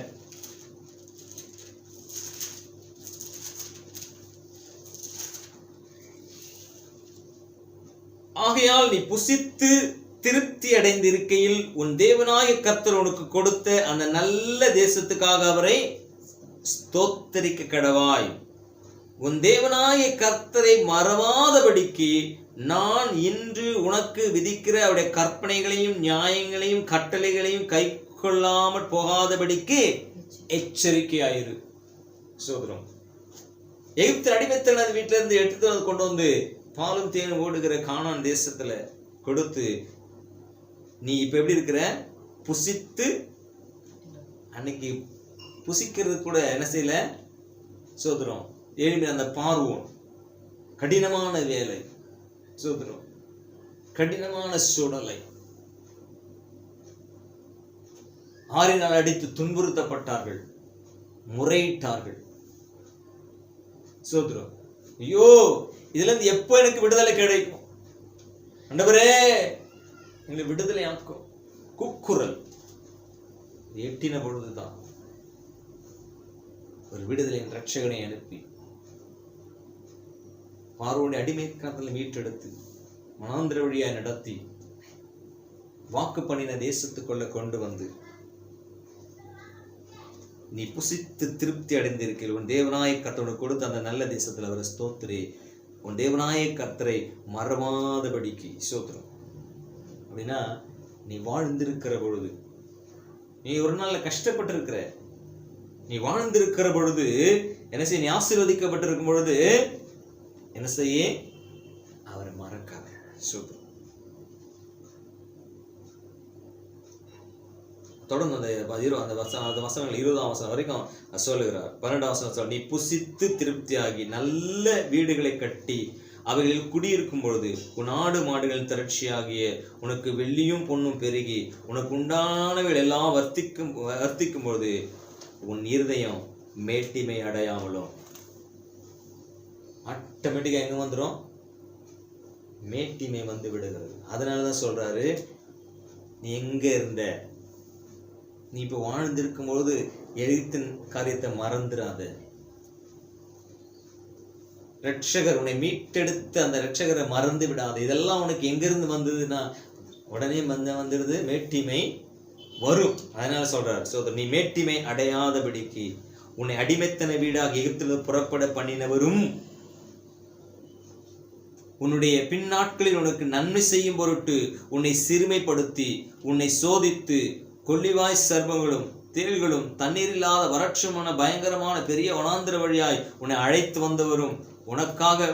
ஆகையால் நீ புசித்து திருப்தி அடைந்திருக்கையில் உன் தேவனாகிய கர்த்தர் உனக்கு கொடுத்த அந்த நல்ல தேசத்துக்காக அவரை ஸ்தோத்தரிக்க கடவாய். உன் தேவனாகிய கர்த்தரை மறவாதபடிக்கு நான் இன்று உனக்கு விதிக்கிற அவருடைய கற்பனைகளையும் நியாயங்களையும் கட்டளைகளையும் கை கொள்ளாமல் போகாதபடிக்கு எச்சரிக்கையாயிரு. சோதரம் எகிப்து அடிமைத்தன வீட்டில இருந்து எடுத்து கொண்டு வந்து பாலும் தேனும் ஓடுகிற கானான் தேசத்துல கொடுத்து நீ இப்ப எப்படி இருக்கிற? புசித்து. அன்னைக்கு புசிக்கிறது கூட என்ன செய்யல? சோதரம் ஏழுமே அந்த பார்வோன் கடினமான வேலை. சோதரம் கடினமான சூழலை 6 நாள் அடித்து துன்புறுத்தப்பட்டார்கள், முறையிட்டார்கள். சோதரம் ஐயோ இதுல இருந்து எப்போ எனக்கு விடுதலை கிடைக்கும்? ஆண்டவரே எங்களை விடுதலை ஆக்கும். கூக்குரல். எட்டின பொழுதுதான் ஒரு விடுதலையின் ரட்சகனை அனுப்பி பார்வோனுடைய அடிமைக்காரத்தில் மீட்டெடுத்து மனாந்திர வழியாய் நடத்தி வாக்கு பண்ணின தேசத்துக்குள்ள கொண்டு வந்து நீ புசித்து திருப்தி அடைந்திருக்கிற உன் தேவனாய கர்த்தரோடு கொடுத்த அந்த நல்ல தேசத்துல அவரை ஸ்தோத்திரே. உன் தேவனாய கர்த்தரை மறவாதபடிக்கு ஸ்தோத்திரம். அப்படின்னா நீ வாழ்ந்திருக்கிற பொழுது, நீ ஒரு நாள்ல கஷ்டப்பட்டு இருக்கிற, நீ வாழ்ந்திருக்கிற பொழுது என்ன செய்ய, நீ ஆசீர்வதிக்கப்பட்டிருக்கும் பொழுது என்ன செய்ய, அவரை மறக்காத. ஸ்தோத்திரம். தொடர்ந்து அந்த வசனங்கள் 20ஆம் வசனம் வரைக்கும் சொல்லுகிறார். 12ஆம் வசனம், நீ புசித்து திருப்தியாகி நல்ல வீடுகளை கட்டி அவைகளில் குடியிருக்கும் பொழுது உன் ஆடு மாடுகளின் திரட்சியாகிய உனக்கு வெள்ளியும் பொன்னும் பெருகி உனக்கு உண்டானவைகள் எல்லாம் வர்த்திக்கும் பொழுது உன் இருதயம் மேட்டிமை அடையாமலும். ஆட்டோமேட்டிக்கா எங்க வந்துடும், மேட்டிமை வந்து விடுகிறது. அதனாலதான் சொல்றாரு, நீ எங்க இருந்த, நீ இப்ப வாழ்ந்திருக்கும் பொழுது எழுத்தின் காரியத்தை மறந்துடாத. ரட்சகர் உன்னை மீட்டெடுத்து அந்த ரட்சகரை மறந்து விடாது. இதெல்லாம் உனக்கு எங்கிருந்து வந்ததுன்னா உடனே வந்துடுது, மேட்டிமை வரும். அதனால சொல்றாரு, சோதர் நீ மேட்டிமை அடையாதபடிக்கு உன்னை அடிமைத்தன வீடாக எகிப்திலிருந்து புறப்பட பண்ணினவரும் உன்னுடைய பின்னாட்களில் உனக்கு நன்மை செய்யும் பொருட்டு உன்னை சிறுமைப்படுத்தி உன்னை சோதித்து கொள்ளிவாய் சர்ப்பங்களும் தேள்களும் தண்ணீரில்லாத வறட்சமான பயங்கரமான பெரிய வனாந்திர வழியாய் உன்னை அழைத்து வந்தவரும் உனக்காக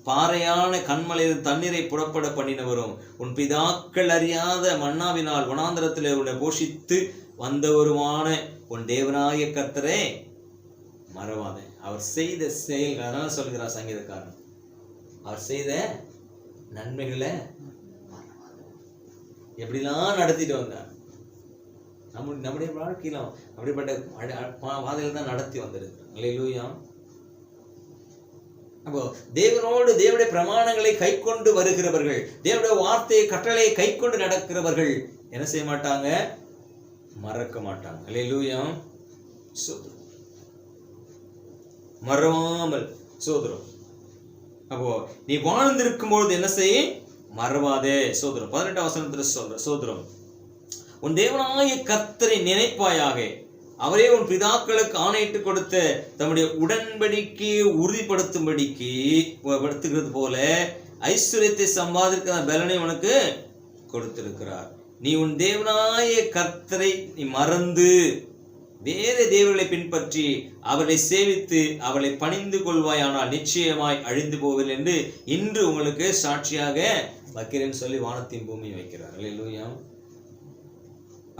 பாறையான கண்மலையில் தண்ணீரை புறப்பட பண்ணினவரும் உன் பிதாக்கள் அறியாத மன்னாவினால் வனாந்திரத்திலே உன்னை போஷித்து வந்தவருமான உன் தேவனாய கர்த்தரே மறவாதே. அவர் செய்த செயல்கள், அதனால சொல்கிறார் சங்கீதக்காரன், அவர் செய்த நன்மைகளை எப்படிலாம் நடத்திட்டு வந்தார். நம்முடைய வாழ்க்கையில அப்படிப்பட்ட பாதையில தான் நடத்தி வந்திருக்கு. அல்லேலூயா. அப்போ தேவனோடு தேவனுடைய பிரமாணங்களை கை கொண்டு வருகிறவர்கள், தேவனுடைய வார்த்தையை கட்டளையை கை கொண்டு நடக்கிறவர்கள் என்ன செய்ய மாட்டாங்க, மறக்க மாட்டாங்க. அல்லேலூயா. மறவாமல் சோதரம். அப்போ நீ வாழ்ந்திருக்கும் பொழுது என்ன செய்ய, மறவாதே. சோதரம் 18ஆம் வசனத்துல சொல்ற, சோதரம் உன் தேவனாய கர்த்தரை நினைப்பாயாக, அவரே உன் பிதாக்களுக்கு ஆணையிட்டு கொடுத்த தம்முடைய உடன்படிக்கையை உறுதிப்படுத்தும்படிக்கு படுத்துகிறது போல ஐஸ்வர்யத்தை சம்பாதிக்கிற பலனை உனக்கு கொடுத்திருக்கிறார். நீ உன் தேவனாய கர்த்தரை நீ மறந்து வேற தேவர்களை பின்பற்றி அவரை சேவித்து அவளை பணிந்து கொள்வாயானால் நிச்சயமாய் அழிந்து போவில் என்று இன்று உங்களுக்கு சாட்சியாக வைக்கிறேன்னு சொல்லி வானத்தின் பூமியை வைக்கிறார். அல்லேலூயா.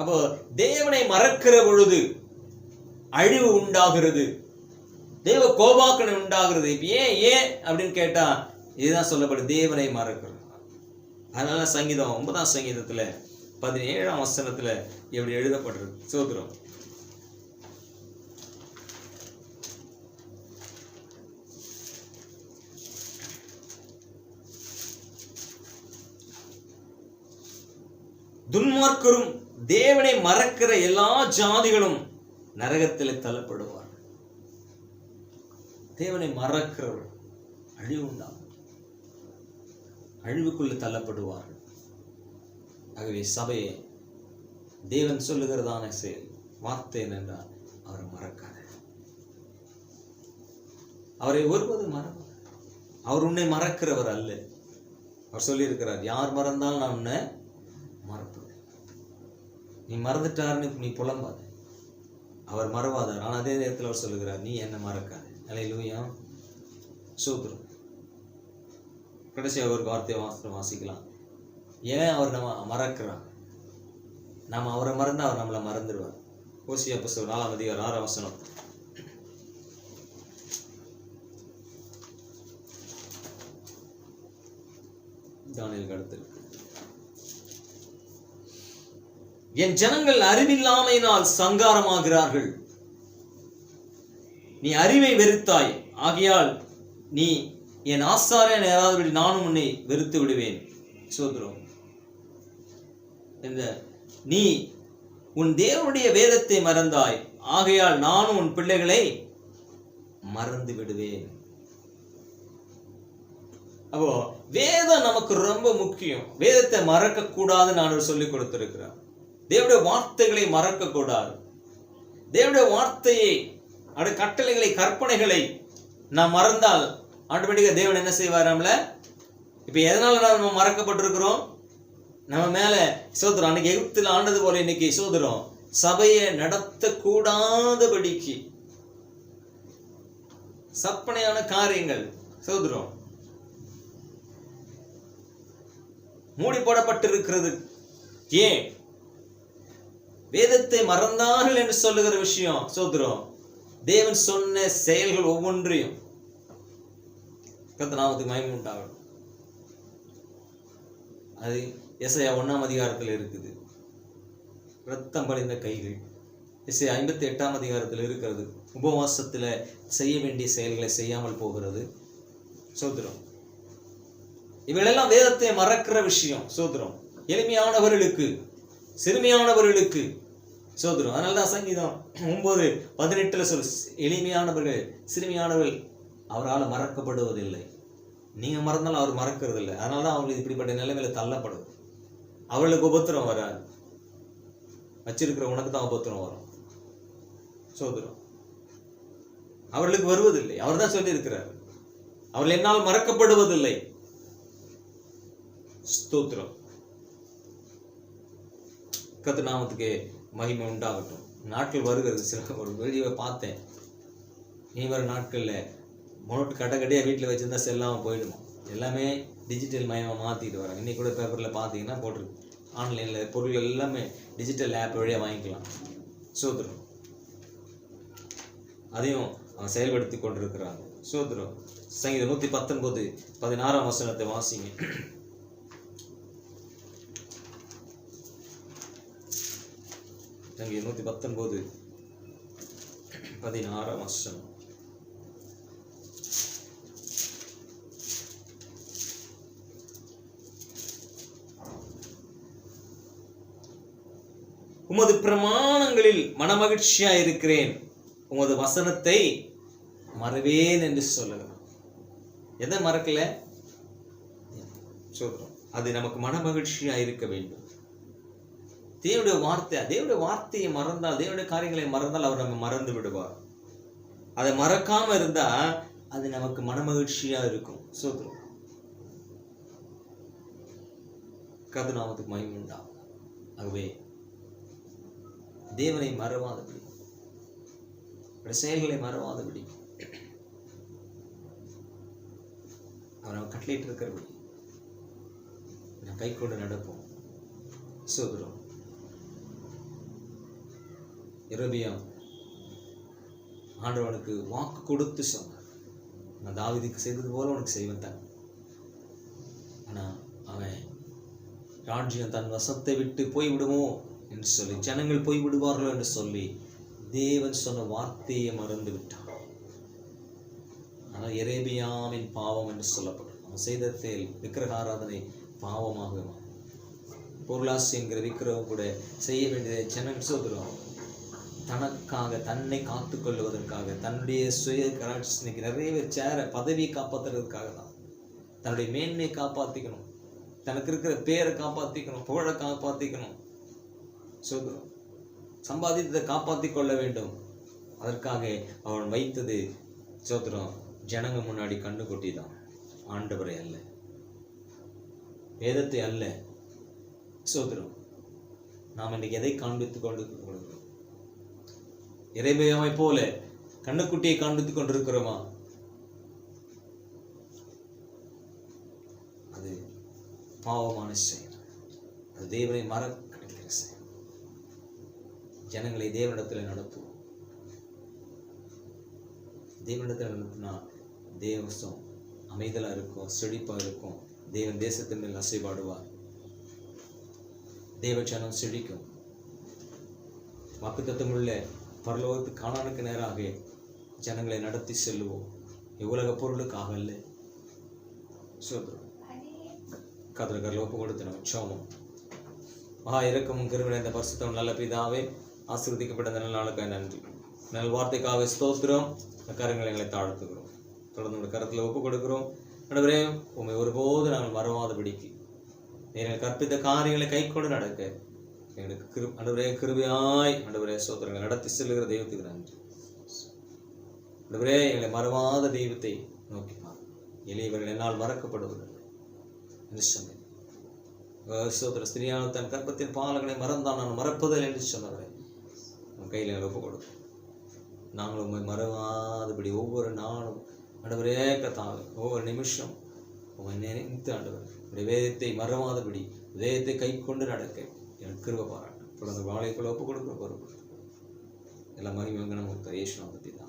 அப்போ தேவனை மறக்கிற பொழுது அழிவு உண்டாகிறது, தேவ கோபாக்கனை உண்டாகிறது. ஏன் அப்படின்னு கேட்டா இதுதான் சொல்லப்படும், தேவனை மறக்கிறது. அதனால சங்கீதம் 9ஆம் சங்கீதத்துல 17ஆம் வசனத்துல எப்படி எழுதப்படுறது, சோதரம் துன்மார்க்கரும் தேவனை மறக்கிற எல்லா ஜாதிகளும் நரகத்தில் தள்ளப்படுவார். தேவனை மறக்கிறவர் அழிவு உண்டாகும், அழிவுக்குள்ள தள்ளப்படுவார்கள். ஆகவே சபையை தேவன் சொல்லுகிறதான செயல் வார்த்தை என்னென்றால் அவரை மறக்காத, அவரை ஒருபோதும் மறக்காத. அவர் உன்னை மறக்கிறவர் அல்ல. அவர் சொல்லியிருக்கிறார், யார் மறந்தாலும் நான் உன்னை மறப்பேன். நீ மறந்துட்டாருன்னு நீ புலம்பாத, அவர் மறவாதார். ஆனால் அதே நேரத்தில் அவர் சொல்லுகிறார், நீ என்ன மறக்காது. அல்லேலூயா. சூத்திரம். கடைசியாக ஒரு வார்த்தையை வாசிக்கலாம். ஏன் அவர் நம்ம மறக்கிறார், நம்ம அவரை மறந்தா அவர் நம்மளை மறந்துடுவார். ஓசியா புஸ்தகம் 4ஆம் அதிகாரம் 6ஆம் வசனம். தானியேலுக்கு அடுத்து இருக்கு. என் ஜனங்கள் அறிவில்லாமையினால் சங்காரமாகிறார்கள். நீ அறிவை வெறுத்தாய், ஆகையால் நீ என் ஆசாரியன் யாராவது நானும் உன்னை வெறுத்து விடுவேன். சோதரம். இந்த நீ உன் தேவனுடைய வேதத்தை மறந்தாய், ஆகையால் நானும் உன் பிள்ளைகளை மறந்து விடுவேன். அப்போ வேதம் நமக்கு ரொம்ப முக்கியம். வேதத்தை மறக்க கூடாதுன்னு நான் சொல்லிக் கொடுத்திருக்கிறேன். தேவனுடைய வார்த்தைகளை மறக்க கூடாது. தேவனுடைய வார்த்தையை, அவருடைய கட்டளைகளை, கற்பனைகளை நாம் மறந்தால் ஆட்டோமேட்டிக்கா தேவன் என்ன செய்வார் நம்மள? இப்ப எதனால நம்ம மறக்கப்பட்டிருக்கிறோம்? நம்ம மேல சோதரம் அன்னைக்கு எகிப்தில் ஆண்டது போல இன்னைக்கு சோதரம் சபையை நடத்த கூடாதபடிக்கு சப்பனையான காரியங்கள் சோதரம் மூடி போடப்பட்டிருக்கிறது. ஏன்? வேதத்தை மறந்தார்கள் என்று சொல்லுகிற விஷயம் சோதரம் தேவன் சொன்ன செயல்கள் ஒவ்வொன்றையும் கர்த்தர் நாமத்துக்கு மகிமை உண்டாகட்டும். அது எசையா 1ஆம் அதிகாரத்தில் இருக்குது. இரத்தம் படிந்த கைகள். எசையா 58ஆம் அதிகாரத்தில் இருக்கிறது. உபவாசத்துல செய்ய வேண்டிய செயல்களை செய்யாமல் போகிறது. சோதரம் இவையெல்லாம் வேதத்தை மறக்கிற விஷயம். சோதரம் எளிமையானவர்களுக்கு, சிறுமியானவர்களுக்கு சோதரம். அதனாலதான் சங்கீதம் 9:18 சொல்லு, எளிமையானவர்கள், சிறுமியானவர்கள் அவரால் மறக்கப்படுவதில்லை. நீங்க மறந்தாலும் அவர் மறக்கிறது இல்லை. அதனாலதான் அவங்களுக்கு இப்படிப்பட்ட நிலைமையில தள்ளப்படுது. அவர்களுக்கு உபத்திரம் வராது, வச்சிருக்கிற உனக்கு தான் உபத்திரம் வரும். சோதரம் அவர்களுக்கு வருவதில்லை. அவர் தான் சொல்லி இருக்கிறார், அவர்கள் என்னால் மறக்கப்படுவதில்லை. ஸ்தோத்திரம். கர்த்தர் நாமத்துக்கு மகிமை உண்டாகட்டும். நாட்கள் வருகிறது. சில ஒரு வீடியோவை பார்த்தேன். இனி வரும் நாட்கள்ல நோட்டு கடைக்கடையாக வீட்டில் வச்சுருந்தா செல்லாமல் போயிடுமா. எல்லாமே டிஜிட்டல் மயமாக மாற்றிட்டு வராங்க. இன்றைக்கி கூட பேப்பரில் பார்த்தீங்கன்னா போட்டிருக்கு, ஆன்லைனில் பொருள் எல்லாமே டிஜிட்டல் ஆப் வழியாக வாங்கிக்கலாம். சோதரம் அதையும் அவன் செயல்படுத்தி கொண்டிருக்கிறாங்க. சோதரம் சங்கீதம் 119:16 வசனத்தை வாசிங்க. சங்கீதம் 119:16 வசனம். உமது பிரமாணங்களில் மனமகிழ்ச்சியா இருக்கிறேன், உமது வசனத்தை மறவேன் என்று சொல்லுகிறோம். எதை மறக்கல? சொல்றோம் அது நமக்கு மனமகிழ்ச்சியா இருக்க வேண்டும். தேவனுடைய வார்த்தையை மறந்தால், தேவனுடைய காரியங்களை மறந்தால் அவர் நம்ம மறந்து விடுவார். அதை மறக்காம இருந்தா அது நமக்கு மனமகிழ்ச்சியா இருக்கும். சொல்றோம் கர்த்தர் நாமத்துக்கு மகிமை உண்டாகும். ஆகவே தேவனை மறவாதபடி, செயல்களை மறவாதபடி, அவர் நம்ம கட்டளையிட்டு இருக்கிறபடி நான் கை கொண்டு நடப்போம். சோதரம் எரேமியா ஆண்டவனுக்கு வாக்கு கொடுத்து சொன்னார், நான் தாவீதுக்கு செய்தது போல உனக்கு செய்வேன் தான். ஆனா அவன் ராஜ்யம் தன் வசத்தை விட்டு போய்விடுமோ என்று சொல்லி, ஜனங்கள் போய் விடுவார்களோ என்று சொல்லி தேவன் சொன்ன வார்த்தையை மறந்து விட்டான். ஆனால் எரேமியாவின் பாவம் என்று சொல்லப்படும். அவன் செய்த செயல் விக்கிரகாராதனை பாவமாக, பொருளாசி என்கிற விக்கிரகம் கூட செய்ய வேண்டியதை ஜனங்கள் சொல்கிறோம். தனக்காக, தன்னை காத்துக்கொள்வதற்காக, தன்னுடைய சுய கராட்சிக்கு நிறைய பேர் சேர பதவியை காப்பாற்றுறதுக்காக தான். தன்னுடைய மேன்மையை காப்பாற்றிக்கணும், தனக்கு இருக்கிற பேரை காப்பாற்றிக்கணும், புகழை காப்பாற்றிக்கணும், சொல்கிறோம் சம்பாதித்ததை காப்பாற்றி கொள்ள வேண்டும். அதற்காக அவன் வைத்தது சோத்திரம் ஜனங்க முன்னாடி கண்ணு கொட்டி தான், ஆண்டவரை அல்ல, வேதத்தை அல்ல. சோத்திரம் நாம் இன்னைக்கு எதை காண்பித்துக் கொண்டு எரேமியாவை போல கண்ணுக்குட்டியை காண்பித்துக் கொண்டிருக்கிறோமா? அது பாவமான செயல். அது தேவனை மறக்கிற செயல். ஜனங்களை தேவனிடத்தில் நடத்துவோம். தேவனிடத்தில் நடத்தினா தேவசம் அமைதலா இருக்கும், செழிப்பா இருக்கும். தேவன் தேசத்தின் மேல் அசைபாடுவார். தேவ ஜனம் செழிக்கும். வாக்குத்தத்தமுள்ள பரலோகத்து கானானுக்கு நேராக ஜனங்களை நடத்தி செல்லுவோம். உலக பொருளுக்காக அல்ல. சொல்றோம் கதிரகரில் ஒப்பு கொடுத்து நம்ம சோமம். மகா இரக்கமும் கிருபை இந்த பரிசுத்தம் நல்ல பிதாவே, ஆசீர்வதிக்கப்பட்ட நல்ல நாளுக்காக நன்றி. நல் வார்த்தைக்காக ஸ்தோத்திரம். இந்த கரங்களை எங்களை தாழ்த்துகிறோம். தொடர்ந்து உங்கள் கரத்தில் ஒப்புக் கொடுக்கிறோம். ஆண்டவரே, உண்மை ஒருபோது நாங்கள் மறவாதபடிக்கு நீங்கள் கற்பித்த காரியங்களை கை கொண்டு நடக்க எங்களுக்கு ஆண்டவரே கிருபையாய் ஆண்டவரே ஸ்தோத்திரங்களை நடத்தி செல்லுகிற தெய்வத்துக்கு நன்றி. ஆண்டவரே, எங்களை மறவாத தெய்வத்தை நோக்கி எளியவர்கள் என்னால் மறக்கப்படுவதில்லை என்று சொன்னேன். சோதர ஸ்திரியான தன் கற்பத்தின் பாலங்களை மறந்தான், நான் மறப்பதில்லை என்று சொன்னவரை உன் கையில் எங்களை ஒப்புக் கொடுக்கும். நாங்கள் உண்மை மறவாதபடி ஒவ்வொரு நாளும் ஆண்டவரே கர்த்தாவே, ஒவ்வொரு நிமிஷம் உண்மை நினைத்து ஆண்டவர் உடைய வேதத்தை மறவாதபடி வேதத்தை கை கொண்டு நடக்க எனக்கு கிருபை பாராட்டும். தொடர்ந்து வாழைக்குள்ள ஒப்புக் கொடுக்கிற பொறுப்பு எல்லா மகிமையும் நமக்கு இயேசுவின் நாமத்தில்